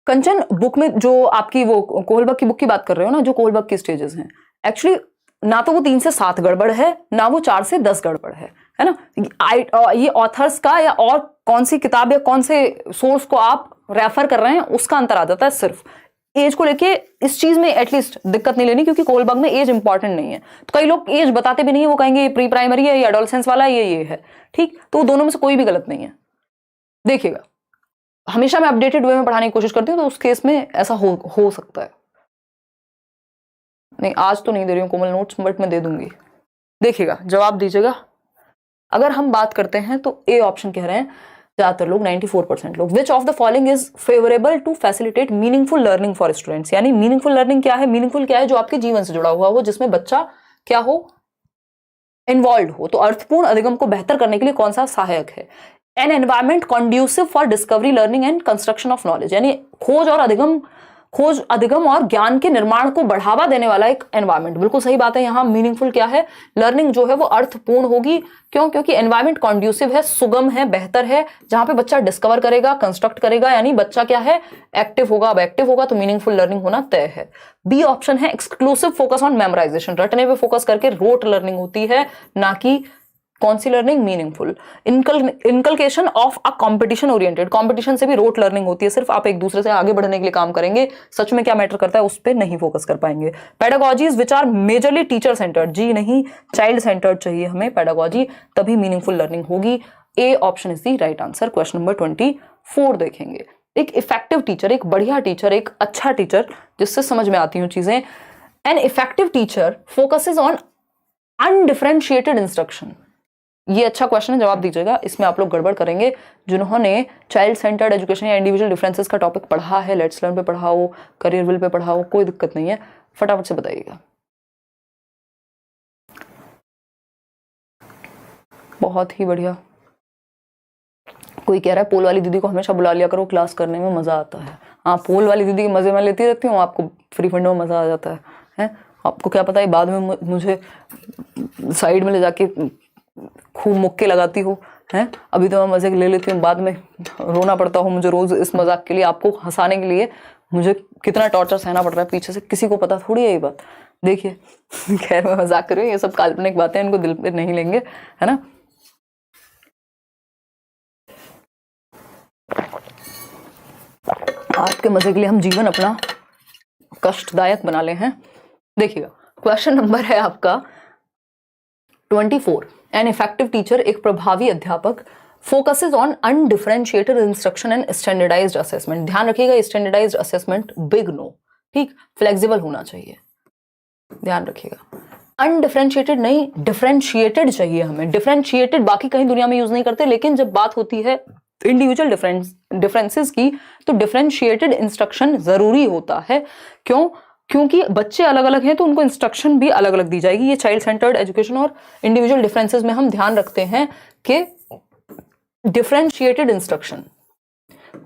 A: कंचन, बुक में जो आपकी वो कोहलबर्ग की बुक की बात कर रहे हो ना, जो कोहलबर्ग की स्टेजेस हैं, एक्चुअली ना तो वो 3 से 7 गड़बड़ है, ना वो 4 से 10 गड़बड़ है ना। ये ऑथर्स का या और कौन सी किताब या कौन से सोर्स को आप रेफर कर रहे हैं उसका अंतर आ जाता है। सिर्फ एज को लेके इस चीज में एटलीस्ट दिक्कत नहीं लेनी, क्योंकि कोहलबर्ग में एज इंपॉर्टेंट नहीं है। तो कई लोग एज बताते भी नहीं है, वो कहेंगे ये प्री प्राइमरी है, ये एडोलसेंस वाला है, ये है, ठीक। तो दोनों में से कोई भी गलत नहीं है। देखिएगा, हमेशा मैं अपडेटेड वे में पढ़ाने की कोशिश करती हूँ, तो उस केस में ऐसा हो सकता है। नहीं, आज तो नहीं दे रही हूँ कोमल नोट्स, बट मैं दे दूंगी। देखिएगा, जवाब दीजिएगा। अगर हम बात करते हैं तो ए ऑप्शन कह रहे हैं ज्यादातर लोग, 94% लोग। Which of the following is favourable to facilitate meaningful learning for students. यानी मीनिंगफुल लर्निंग क्या है? मीनिंगफुल क्या है? जो आपके जीवन से जुड़ा हुआ हो, जिसमें बच्चा क्या हो, इन्वॉल्व हो। तो अर्थपूर्ण अधिगम को बेहतर करने के लिए कौन सा सहायक है? An environment conducive for discovery, learning and construction of knowledge. यानी खोज अधिगम और ज्ञान के निर्माण को बढ़ावा देने वाला एक एनवायरमेंट। बिल्कुल सही बात है। यहाँ मीनिंगफुल क्या है? लर्निंग जो है वो अर्थपूर्ण होगी। क्यों? क्योंकि एनवायरमेंट कॉन्ड्यूसिव है, सुगम है, बेहतर है, जहां पे बच्चा डिस्कवर करेगा, कंस्ट्रक्ट करेगा, यानी बच्चा क्या है, एक्टिव होगा। अब एक्टिव होगा तो मीनिंगफुल लर्निंग होना तय है। बी ऑप्शन है एक्सक्लूसिव फोकस ऑन मेमोराइजेशन। रटने पे फोकस करके रोट लर्निंग होती है, ना कि कौन सी learning? Meaningful. Inculcation of a competition oriented. Competition से भी रोट लर्निंग होती है, सिर्फ आप एक दूसरे से आगे बढ़ने के लिए काम करेंगे, सच में क्या मैटर करता है उस पर नहीं फोकस कर पाएंगे। Pedagogies which are majorly teacher centered. जी नहीं, चाइल्ड सेंटर्ड चाहिए हमें पेडागॉजी, तभी मीनिंगफुल लर्निंग होगी। ए option is the right answer. Question number 24 देखेंगे। एक इफेक्टिव टीचर, एक बढ़िया टीचर, एक अच्छा टीचर जिससे समझ में आती हूँ चीजें। An effective teacher focuses on undifferentiated instruction. ये अच्छा क्वेश्चन है, जवाब दीजिएगा। इसमें आप लोग गड़बड़ करेंगे जिन्होंने चाइल्ड सेंटर्ड एजुकेशन या इंडिविजुअल डिफरेंसेस का टॉपिक पढ़ा है। लेट्स लर्न पे पढ़ाओ, करियर विल पे पढ़ाओ, कोई दिक्कत नहीं है, फटाफट से बताइएगा। बहुत ही बढ़िया। कोई कह रहा है पोल वाली दीदी को हमेशा बुला लिया करो, क्लास करने में मजा आता है। हाँ, पोल वाली दीदी के मजे में लेती रहती हूँ, आपको फ्री फंड में मजा आ जाता है? आपको क्या पता है बाद में मुझे साइड में ले जाके खूब मुक्के लगाती हो हैं। अभी तो मैं मजे ले लेती हूँ, बाद में रोना पड़ता हो मुझे रोज इस मजाक के लिए। आपको हंसाने के लिए मुझे कितना टॉर्चर सहना पड़ रहा है पीछे से, किसी को पता थोड़ी है ये बात। देखिए खैर मैं मजाक कर रही हूँ, ये सब काल्पनिक बातें, इनको दिल पे नहीं लेंगे, है ना। आपके मजे के लिए हम जीवन अपना कष्टदायक बना ले हैं। देखिएगा, क्वेश्चन नंबर है आपका 24। एन इफेक्टिव टीचर, एक प्रभावी अध्यापक, focuses on undifferentiated instruction and standardised assessment. ध्यान रखिएगा, स्टैंडर्डाइज्ड असेसमेंट बिग नो, ठीक, फ्लेक्सिबल होना चाहिए, ध्यान रखिएगा। अनडिफरेंशिएटेड नहीं, डिफरेंशिएटेड चाहिए हमें। डिफरेंशिएटेड बाकी कहीं दुनिया में यूज नहीं करते, लेकिन जब बात होती है इंडिविजुअल डिफरेंसेस की, तो डिफरेंशिएटेड इंस्ट्रक्शन जरूरी होता है। क्यों? क्योंकि बच्चे अलग अलग हैं, तो उनको इंस्ट्रक्शन भी अलग अलग दी जाएगी। ये चाइल्ड सेंटर्ड एजुकेशन और इंडिविजुअल डिफरेंसेस में हम ध्यान रखते हैं कि डिफरेंशिएटेड इंस्ट्रक्शन,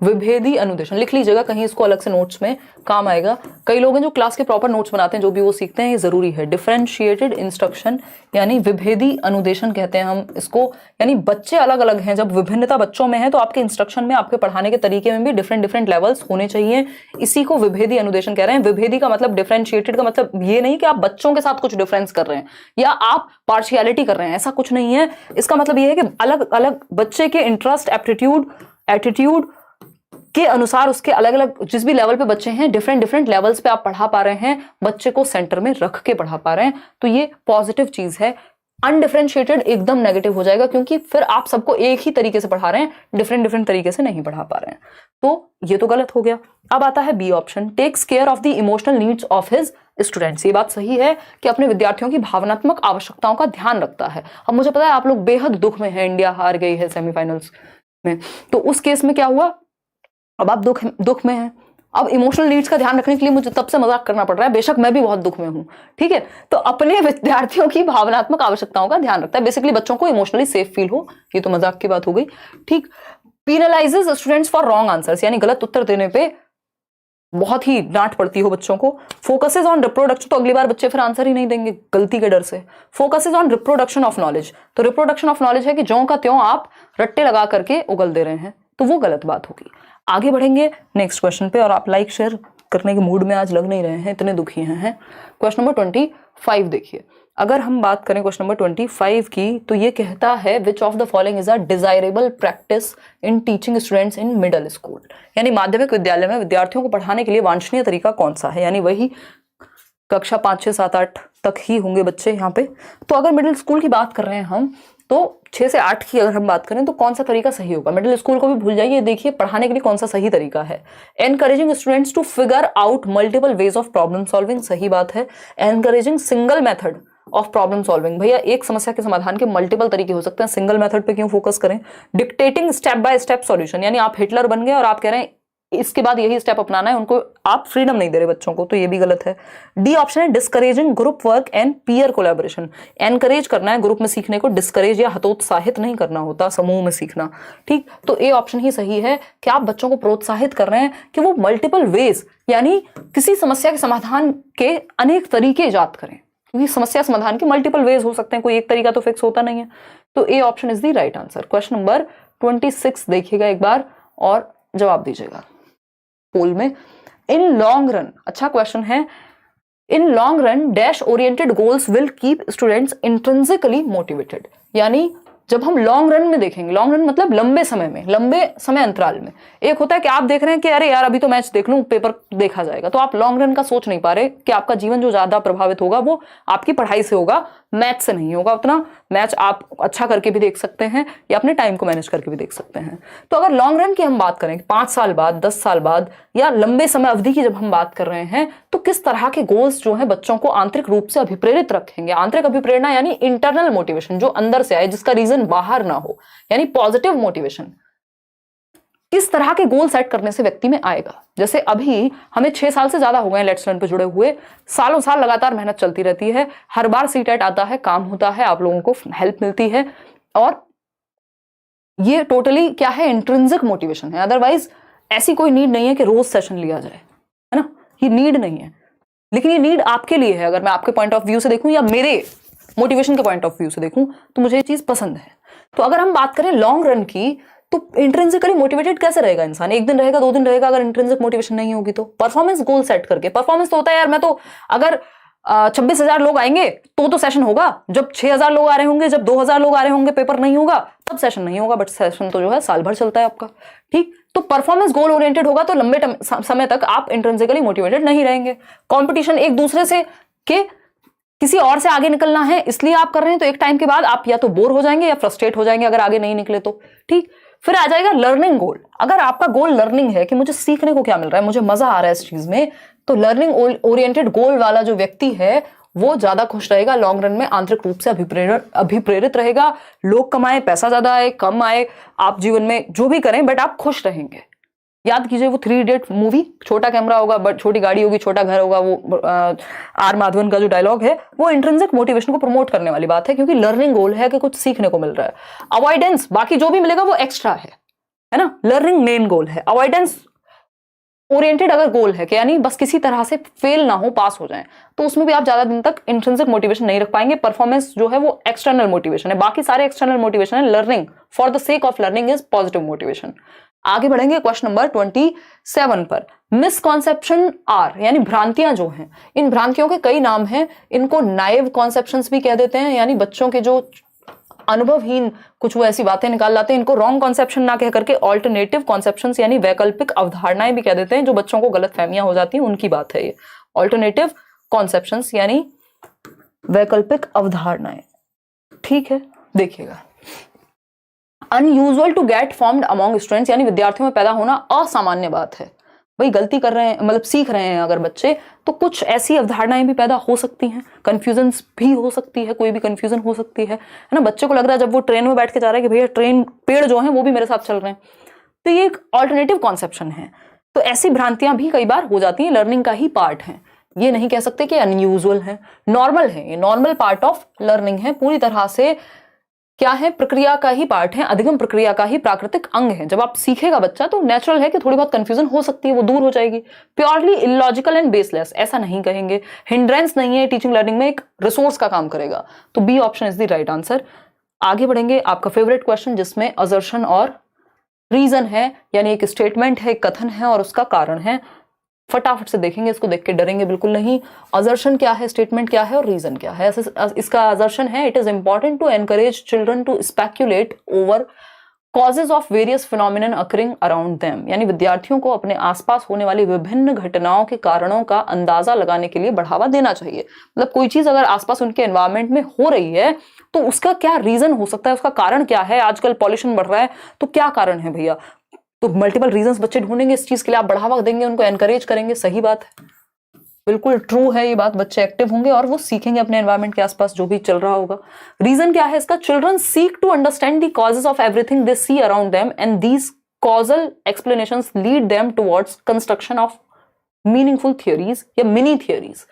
A: विभेदी अनुदेशन। लिख लीजिएगा कहीं, इसको अलग से नोट्स में काम आएगा। कई लोग हैं जो क्लास के प्रॉपर नोट्स बनाते हैं, जो भी वो सीखते हैं, ये जरूरी है। डिफरेंशिएटेड इंस्ट्रक्शन यानी विभेदी अनुदेशन कहते हैं हम इसको। यानी बच्चे अलग अलग हैं, जब विभिन्नता बच्चों में है तो आपके इंस्ट्रक्शन में, आपके पढ़ाने के तरीके में भी डिफरेंट लेवल्स होने चाहिए। इसी को विभेदी अनुदेशन कह रहे हैं। विभेदी का मतलब, डिफरेंशिएटेड का मतलब ये नहीं कि आप बच्चों के साथ कुछ डिफरेंस कर रहे हैं या आप पार्शियलिटी कर रहे हैं, ऐसा कुछ नहीं है। इसका मतलब ये है कि अलग अलग बच्चे के इंटरेस्ट, एप्टीट्यूड के अनुसार उसके अलग अलग जिस भी लेवल पे बच्चे हैं, डिफरेंट लेवल्स पे आप पढ़ा पा रहे हैं, बच्चे को सेंटर में रख के पढ़ा पा रहे हैं, तो ये पॉजिटिव चीज है। अनडिफरेंशिएटेड एकदम नेगेटिव हो जाएगा, क्योंकि फिर आप सबको एक ही तरीके से पढ़ा रहे हैं, डिफरेंट तरीके से नहीं पढ़ा पा रहे हैं, तो ये तो गलत हो गया। अब आता है B option, takes care of the emotional needs of his students. ये बात सही है कि अपने विद्यार्थियों की भावनात्मक आवश्यकताओं का ध्यान रखता है। अब मुझे पता है आप लोग बेहद दुख में हैं, इंडिया हार गई है सेमीफाइनल्स में, तो उस केस में क्या हुआ, अब आप दुख में हैं। अब इमोशनल नीड्स का ध्यान रखने के लिए मुझे तब से मजाक करना पड़ रहा है, बेशक मैं भी बहुत दुख में हूं, ठीक है। तो अपने विद्यार्थियों की भावनात्मक आवश्यकताओं का ध्यान रखता है, बेसिकली बच्चों को इमोशनली सेफ फील हो। ये तो मजाक की बात हो गई, ठीक। पीनलाइजेस स्टूडेंट्स फॉर रॉन्ग आंसर्स, यानी गलत उत्तर देने पे बहुत ही डांट पड़ती हो बच्चों को। फोकसेज ऑन रिप्रोडक्शन, तो अगली बार बच्चे फिर आंसर ही नहीं देंगे गलती के डर से। Focuses on reproduction of knowledge, तो रिप्रोडक्शन ऑफ नॉलेज है कि ज्यों का त्यों आप रट्टे लगा करके उगल दे रहे हैं, तो वो गलत बात होगी। आगे बढ़ेंगे नेक्स्ट क्वेश्चन पे, और आप लाइक शेयर करने के मूड में आज लग नहीं रहे हैं, इतने दुखी हैं। क्वेश्चन नंबर 25 देखिए। अगर हम बात करें क्वेश्चन नंबर 25 की, तो ये कहता है विच of the following is a desirable practice in teaching students in middle school, यानी माध्यमिक विद्यालय में विद्यार्थियों को पढ़ाने के लिए वांछनीय तरीका कौन सा है, यानी वही कक्षा 5, 6, 7, 8 तक ही होंगे बच्चे यहाँ पे। तो अगर मिडिल स्कूल की बात कर रहे हैं हम, तो 6 से 8 की अगर हम बात करें तो कौन सा तरीका सही होगा। मिडिल स्कूल को भी भूल जाइए, देखिए पढ़ाने के लिए कौन सा सही तरीका है। Encouraging students to figure out multiple ways of problem solving, सही बात है। Encouraging single method of problem solving, भैया एक समस्या के समाधान के मल्टीपल तरीके हो सकते हैं, सिंगल मेथड पे क्यों फोकस करें। Dictating step by step solution, यानी आप हिटलर बन गए और आप कह रहे हैं इसके बाद यही स्टेप अपनाना है, उनको आप फ्रीडम नहीं दे रहे बच्चों को, तो ये भी गलत है। डी ऑप्शन है discouraging group work and peer collaboration, encourage करना है ग्रुप में सीखने को, डिस्करेज या हतोत्साहित नहीं करना होता समूह में सीखना, ठीक। तो ए ऑप्शन ही सही है कि आप बच्चों को प्रोत्साहित कर रहे हैं कि वो मल्टीपल वेज, यानी किसी समस्या के समाधान के अनेक तरीके इजाद करें, क्योंकि समस्या समाधान के मल्टीपल वेज हो सकते हैं, कोई एक तरीका तो फिक्स होता नहीं है। तो A option is the right answer. Question number 26 देखिएगा एक बार और जवाब दीजिएगा पोल में। इन लॉन्ग रन, अच्छा क्वेश्चन है, in long run dash oriented goals will keep students intrinsically motivated, यानी जब हम लॉन्ग रन में देखेंगे, लॉन्ग रन मतलब लंबे समय में, लंबे समय अंतराल में, एक होता है कि आप देख रहे हैं कि अरे यार अभी तो मैच देख लूं, पेपर देखा जाएगा, तो आप लॉन्ग रन का सोच नहीं पा रहे कि आपका जीवन जो ज्यादा प्रभावित होगा वो आपकी पढ़ाई से होगा, मैच से नहीं होगा उतना। मैच आप अच्छा करके भी देख सकते हैं या अपने टाइम को मैनेज करके भी देख सकते हैं। तो अगर लॉन्ग रन की हम बात करें, 5 साल बाद, 10 साल बाद, या लंबे समय अवधि की जब हम बात कर रहे हैं, तो किस तरह के गोल्स जो है बच्चों को आंतरिक रूप से अभिप्रेरित रखेंगे। आंतरिक अभिप्रेरणा यानी इंटरनल मोटिवेशन, जो अंदर से आए, जिसका रीजन बाहर ना हो, यानी पॉजिटिव मोटिवेशन। किस तरह के गोल सेट करने से व्यक्ति में आएगा। जैसे अभी हमें 6 साल से ज्यादा हो गए लेट्स लर्न पे जुड़े हुए, सालों साल लगातार मेहनत चलती रहती है, हर बार सीटेट आता है, काम होता है, आप लोगों को हेल्प मिलती है, और ये टोटली क्या है, इंट्रिंसिक मोटिवेशन है। अदरवाइज ऐसी कोई नीड नहीं है कि रोज सेशन लिया जाए, है ना, ये नीड नहीं है, लेकिन ये नीड आपके लिए है। अगर मैं आपके पॉइंट ऑफ व्यू से देखूं या मेरे मोटिवेशन के पॉइंट ऑफ व्यू से देखूं, तो मुझे ये चीज पसंद है। तो अगर हम बात करें लॉन्ग रन की, तो इंट्रिंसिकली मोटिवेटेड कैसे रहेगा इंसान, एक दिन रहेगा, 2 दिन रहेगा, अगर इंट्रिंसिक मोटिवेशन नहीं होगी तो। परफॉर्मेंस गोल सेट करके, परफॉर्मेंस तो होता है यार, मैं तो अगर 26,000 लोग आएंगे तो सेशन होगा, जब 6,000 लोग आ रहे होंगे, जब 2,000 लोग आ रहे होंगे, पेपर नहीं होगा तब सेशन नहीं होगा, बट सेशन तो जो है साल भर चलता है आपका, ठीक। तो परफॉर्मेंस गोल ओरिएंटेड होगा तो लंबे समय तक आप इंट्रिंसिकली मोटिवेटेड नहीं रहेंगे। कॉम्पिटिशन एक दूसरे से के किसी और से आगे निकलना है इसलिए आप कर रहे हैं, तो एक टाइम के बाद आप या तो बोर हो जाएंगे या फ्रस्ट्रेट हो जाएंगे अगर आगे नहीं निकले तो, ठीक। फिर आ जाएगा लर्निंग गोल। अगर आपका गोल लर्निंग है कि मुझे सीखने को क्या मिल रहा है, मुझे मजा आ रहा है इस चीज में, तो लर्निंग ओरिएंटेड गोल वाला जो व्यक्ति है वो ज्यादा खुश रहेगा, लॉन्ग रन में आंतरिक रूप से अभिप्रेरित रहेगा। लोग कमाए, पैसा ज्यादा आए, कम आए, आप जीवन में जो भी करें, बट आप खुश रहेंगे। याद कीजिए वो 3 इडियट मूवी, छोटा कैमरा होगा बट छोटी गाड़ी होगी, छोटा घर होगा, वो आर माधवन का जो डायलॉग है, वो इंट्रिंसिक मोटिवेशन को प्रमोट करने वाली बात है, क्योंकि लर्निंग गोल है कि कुछ सीखने को मिल रहा है। अवॉइडेंस, बाकी जो भी मिलेगा वो एक्स्ट्रा है ना, लर्निंग मेन गोल है। अवॉइडेंस ओरिएंटेड अगर गोल है कि यानी बस किसी तरह से फेल ना हो, पास हो जाए, तो उसमें भी आप ज्यादा दिन तक इंट्रिंसिक मोटिवेशन नहीं रख पाएंगे। परफॉर्मेंस जो है वो एक्सटर्नल मोटिवेशन है, बाकी सारे एक्सटर्नल मोटिवेशन है। Learning for the sake of learning is positive motivation. आगे बढ़ेंगे क्वेश्चन नंबर 27 पर। मिसकॉन्सेप्शन आर, यानी भ्रांतियां जो हैं, इन भ्रांतियों के कई नाम हैं। इनको नाइव कॉन्सेप्शंस भी कह देते हैं, यानी बच्चों के जो अनुभवहीन कुछ वो ऐसी बातें निकाल लाते हैं, इनको रॉन्ग कॉन्सेप्शन ना कह करके ऑल्टरनेटिव कॉन्सेप्शंस यानी वैकल्पिक अवधारणाएं भी कह देते हैं। जो बच्चों को गलत फहमियां हो जाती हैं उनकी बात है ये, ऑल्टरनेटिव कॉन्सेप्शंस यानी वैकल्पिक अवधारणाएं, ठीक है। देखिएगा, unusual to get formed among students, यानी विद्यार्थियों में पैदा होना असामान्य बात है। भाई गलती कर रहे हैं, मतलब सीख रहे हैं अगर बच्चे, तो कुछ ऐसी अवधारणाएं भी पैदा हो सकती हैं, कंफ्यूजन भी हो सकती है, कोई भी कंफ्यूजन हो सकती है ना। बच्चे को लग रहा है जब वो ट्रेन में बैठ के जा रहा है कि भैया ट्रेन, पेड़ जो हैं वो भी मेरे साथ चल रहे हैं, तो ये एक ऑल्टरनेटिव कॉन्सेप्शन है। तो ऐसी भ्रांतियां भी कई बार हो जाती हैं, लर्निंग का ही पार्ट है। ये नहीं कह सकते कि अनयूजुअल है, नॉर्मल है, ये नॉर्मल पार्ट ऑफ लर्निंग है। पूरी तरह से क्या है, प्रक्रिया का ही पार्ट है, अधिगम प्रक्रिया का ही प्राकृतिक अंग है। जब आप सीखेगा बच्चा तो नेचुरल है कि थोड़ी बहुत कंफ्यूजन हो सकती है, वो दूर हो जाएगी। प्योरली इलॉजिकल एंड बेसलेस ऐसा नहीं कहेंगे, हिंड्रेंस नहीं है, टीचिंग लर्निंग में एक रिसोर्स का काम करेगा। तो B option is the right answer. आगे बढ़ेंगे, आपका फेवरेट क्वेश्चन जिसमें असर्शन और रीजन है, यानी एक स्टेटमेंट है, एक कथन है और उसका कारण है। फटाफट से देखेंगे, इसको देख के डरेंगे बिल्कुल नहीं। असर्शन क्या है, स्टेटमेंट क्या है और रीजन क्या है। इसका असर्शन है, it is important to encourage children to speculate over causes of various phenomenon occurring around them, यानी विद्यार्थियों को अपने आसपास होने वाली विभिन्न घटनाओं के कारणों का अंदाजा लगाने के लिए बढ़ावा देना चाहिए। मतलब कोई चीज अगर आसपास उनके एनवायरमेंट में हो रही है तो उसका क्या रीजन हो सकता है, उसका कारण क्या है। आजकल पॉल्यूशन बढ़ रहा है तो क्या कारण है भैया, तो मल्टीपल रीजंस बच्चे ढूंढेंगे इस चीज के लिए, आप बढ़ावा देंगे, उनको एनकरेज करेंगे। सही बात है, बिल्कुल ट्रू है ये बात। बच्चे एक्टिव होंगे और वो सीखेंगे अपने एनवायरनमेंट के आसपास जो भी चल रहा होगा। रीजन क्या है इसका, children seek to understand the causes of everything they see around them and these causal explanations lead them towards construction of meaningful theories या मिनी थियोरीज।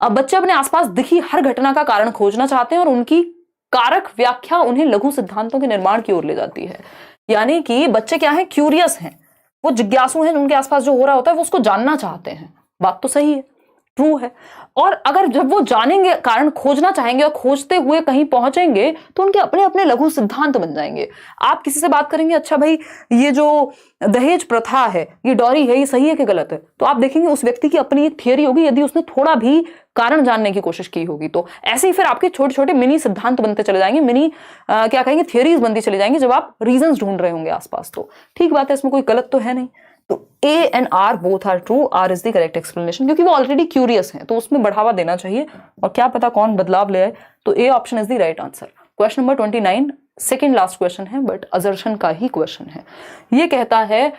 A: अब बच्चे अपने आसपास दिखी हर घटना का कारण खोजना चाहते हैं और उनकी कारक व्याख्या उन्हें लघु सिद्धांतों के निर्माण की ओर ले जाती है। यानी कि बच्चे क्या है, क्यूरियस हैं, वो जिज्ञासु हैं, उनके आसपास जो हो रहा होता है वो उसको जानना चाहते हैं। बात तो सही है, ट्रू है। और अगर जब वो जानेंगे, कारण खोजना चाहेंगे और खोजते हुए कहीं पहुंचेंगे तो उनके अपने अपने लघु सिद्धांत बन जाएंगे। आप किसी से बात करेंगे, अच्छा भाई ये जो दहेज प्रथा है, ये डॉरी है, ये सही है कि गलत है, तो आप देखेंगे उस व्यक्ति की अपनी एक थियरी होगी, यदि उसने थोड़ा भी कारण जानने की कोशिश की होगी। तो ऐसे ही फिर आपके छोटे छोटे मिनी सिद्धांत बनते चले जाएंगे, मिनी क्या कहेंगे, थियरीज बनती चली जाएंगी जब आप रीजंस ढूंढ रहे होंगे आसपास। तो ठीक बात है, इसमें कोई गलत तो है नहीं। तो A and R both are true, R is the correct explanation, क्योंकि वो ऑलरेडी क्यूरियस हैं तो उसमें बढ़ावा देना चाहिए और क्या पता कौन बदलाव ले आए। तो A option is the right answer. Question number 29 second last question है बट असर्शन का ही क्वेश्चन है। ये कहता है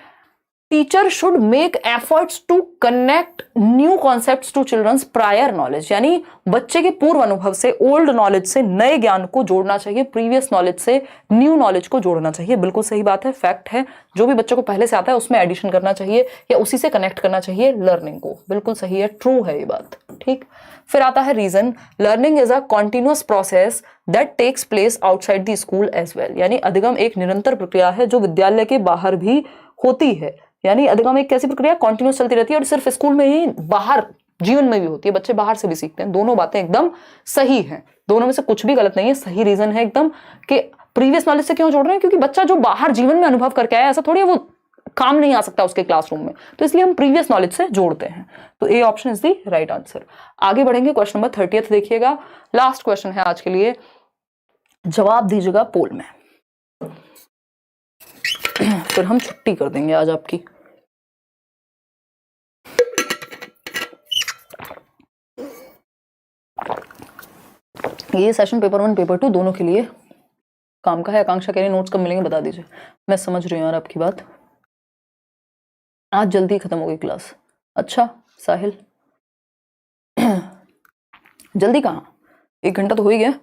A: teacher should make efforts to connect new concepts to children's prior knowledge, यानी बच्चे के पूर्व अनुभव से, ओल्ड नॉलेज से नए ज्ञान को जोड़ना चाहिए, प्रीवियस नॉलेज से न्यू नॉलेज को जोड़ना चाहिए। बिल्कुल सही बात है, फैक्ट है। जो भी बच्चे को पहले से आता है उसमें एडिशन करना चाहिए या उसी से कनेक्ट करना चाहिए लर्निंग को। बिल्कुल सही है, ट्रू है ये बात। ठीक, फिर आता है reason, learning is a continuous process that takes place outside the school as well, यानी अधिगम एक निरंतर प्रक्रिया है जो विद्यालय के बाहर भी होती है। यानी अधिगम एक कैसी प्रक्रिया, कॉन्टिन्यूअस चलती रहती है और सिर्फ स्कूल में ही, बाहर जीवन में भी होती है, बच्चे बाहर से भी सीखते हैं। दोनों बातें एकदम सही हैं, दोनों में से कुछ भी गलत नहीं है, सही रीजन है एकदम। कि प्रीवियस नॉलेज से क्यों जोड़ रहे हैं, क्योंकि बच्चा जो बाहर जीवन में अनुभव करके आया, ऐसा थोड़ी है वो काम नहीं आ सकता उसके क्लासरूम में, तो इसलिए हम प्रीवियस नॉलेज से जोड़ते हैं। तो A option is the right answer. आगे बढ़ेंगे, क्वेश्चन नंबर 30 देखिएगा, लास्ट क्वेश्चन है आज के लिए। जवाब दीजिएगा पोल में, फिर हम छुट्टी कर देंगे आज आपकी। ये सेशन पेपर 1 पेपर 2 दोनों के लिए काम का है। आकांक्षा कह रही नोट्स कब मिलेंगे बता दीजिए। मैं समझ रही हूँ यार आपकी बात, आज जल्दी खत्म हो गई क्लास। अच्छा साहिल, जल्दी कहाँ, 1 घंटा तो हो ही गया।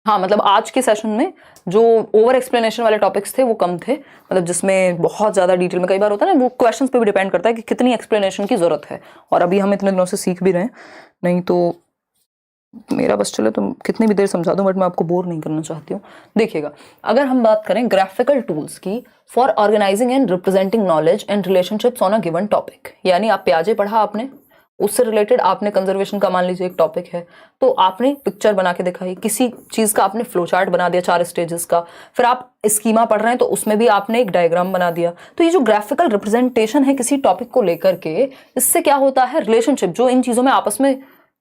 A: हाँ, मतलब आज के सेशन में जो ओवर एक्सप्लेनेशन वाले टॉपिक्स थे वो कम थे, मतलब जिसमें बहुत ज़्यादा डिटेल में, कई बार होता है ना, वो क्वेश्चंस पे भी डिपेंड करता है कि कितनी एक्सप्लेनेशन की ज़रूरत है। और अभी हम इतने दिनों से सीख भी रहे हैं, नहीं तो मेरा बस चले तो कितनी भी देर समझा दूं, बट मैं आपको बोर नहीं करना चाहती हूँ। देखिएगा, अगर हम बात करें ग्राफिकल टूल्स की for organising and representing knowledge and relationships on a given topic, यानी आप प्याजे पढ़ा आपने, उससे रिलेटेड आपने कंजर्वेशन का मान लीजिए एक टॉपिक है, तो आपने पिक्चर बना के दिखाई, किसी चीज का आपने फ्लो चार्ट बना दिया 4 स्टेजेस का, फिर आप स्कीमा पढ़ रहे हैं तो उसमें भी आपने एक डायग्राम बना दिया। तो ये जो ग्राफिकल रिप्रेजेंटेशन है किसी टॉपिक को लेकर के, इससे क्या होता है, रिलेशनशिप, जो इन चीजों में आपस में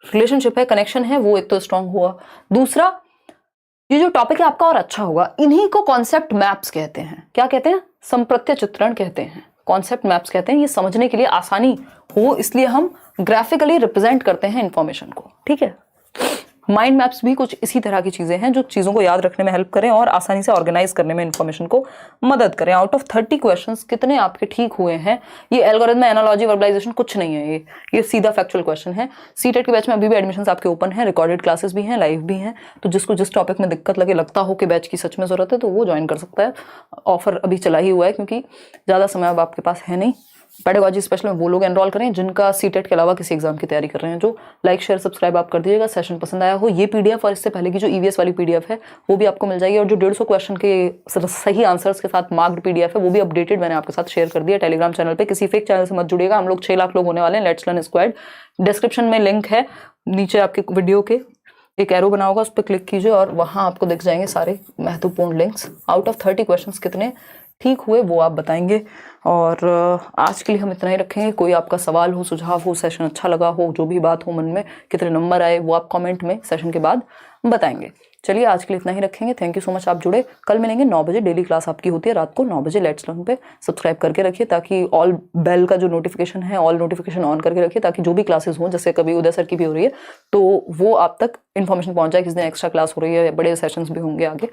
A: रिलेशनशिप है, कनेक्शन है, वो एक तो स्ट्रांग हुआ। दूसरा, ये जो टॉपिक है आपका और अच्छा होगा। इन्हीं को कॉन्सेप्ट मैप्स कहते हैं। क्या कहते हैं, संप्रत्य चित्रण कहते हैं, कॉन्सेप्ट मैप्स कहते हैं। ये समझने के लिए आसानी हो इसलिए हम ग्राफिकली रिप्रेजेंट करते हैं इंफॉर्मेशन को। ठीक है, माइंड मैप्स भी कुछ इसी तरह की चीजें हैं जो चीजों को याद रखने में हेल्प करें और आसानी से ऑर्गेनाइज करने में इंफॉर्मेशन को मदद करें। आउट ऑफ 30 क्वेश्चंस कितने आपके ठीक हुए हैं? ये एल्गोरिथम, एनालॉजी, वर्बलाइजेशन कुछ नहीं है, ये सीधा फैक्चुअल क्वेश्चन है। सीटेट के बैच में अभी भी एडमिशन आपके ओपन है, रिकॉर्डेड क्लासेस भी हैं, लाइव भी हैं। तो जिसको जिस टॉपिक में दिक्कत लगे, लगता हो कि बैच की सच में जरूरत है, तो वो ज्वाइन कर सकता है। ऑफर अभी चला ही हुआ है क्योंकि ज्यादा समय अब आपके पास है नहीं, पेडागोजी स्पेशल में वो लोग एनरोल करें जिनका सीटेट के अलावा किसी एग्जाम की तैयारी कर रहे हैं। जो लाइक शेयर सब्सक्राइब आप कर दीजिएगा। सेशन पसंद आया हो, ये पीडीएफ और इससे पहले की जो ईवीएस वाली पीडीएफ है वो भी आपको मिल जाएगी, और जो 150 क्वेश्चन के सही आंसर्स के साथ मार्क्ड पीडीएफ है वो भी अपडेटेड मैंने आपके साथ शेयर कर दिया टेलीग्राम चैनल पे। किसी फेक चैनल से मत जुड़िएगा, हम लोग 6 लाख लोग होने वाले हैं। Let's learn squad. डिस्क्रिप्शन में लिंक है, नीचे आपके वीडियो के एक एरो बना होगा, उस पर क्लिक कीजिए और वहां आपको दिख जाएंगे सारे महत्वपूर्ण लिंक्स। आउट ऑफ 30 क्वेश्चंस कितने ठीक हुए वो आप बताएंगे। और आज के लिए हम इतना ही रखेंगे। कोई आपका सवाल हो, सुझाव हो, सेशन अच्छा लगा हो, जो भी बात हो मन में, कितने नंबर आए, वो आप कमेंट में सेशन के बाद बताएंगे। चलिए आज के लिए इतना ही रखेंगे। थैंक यू सो मच, आप जुड़े। कल मिलेंगे 9 बजे, डेली क्लास आपकी होती है रात को 9 बजे लेट्स लर्न पे। सब्सक्राइब करके रखिए ताकि ऑल बेल का जो नोटिफिकेशन है, ऑल नोटिफिकेशन ऑन करके रखिए ताकि जो भी क्लासेस हों, जैसे कभी उदय सर की भी हो रही है तो वो आप तक इन्फॉर्मेशन पहुंच जाए। किस दिन एक्स्ट्रा क्लास हो रही है, बड़े सेशंस भी होंगे आगे।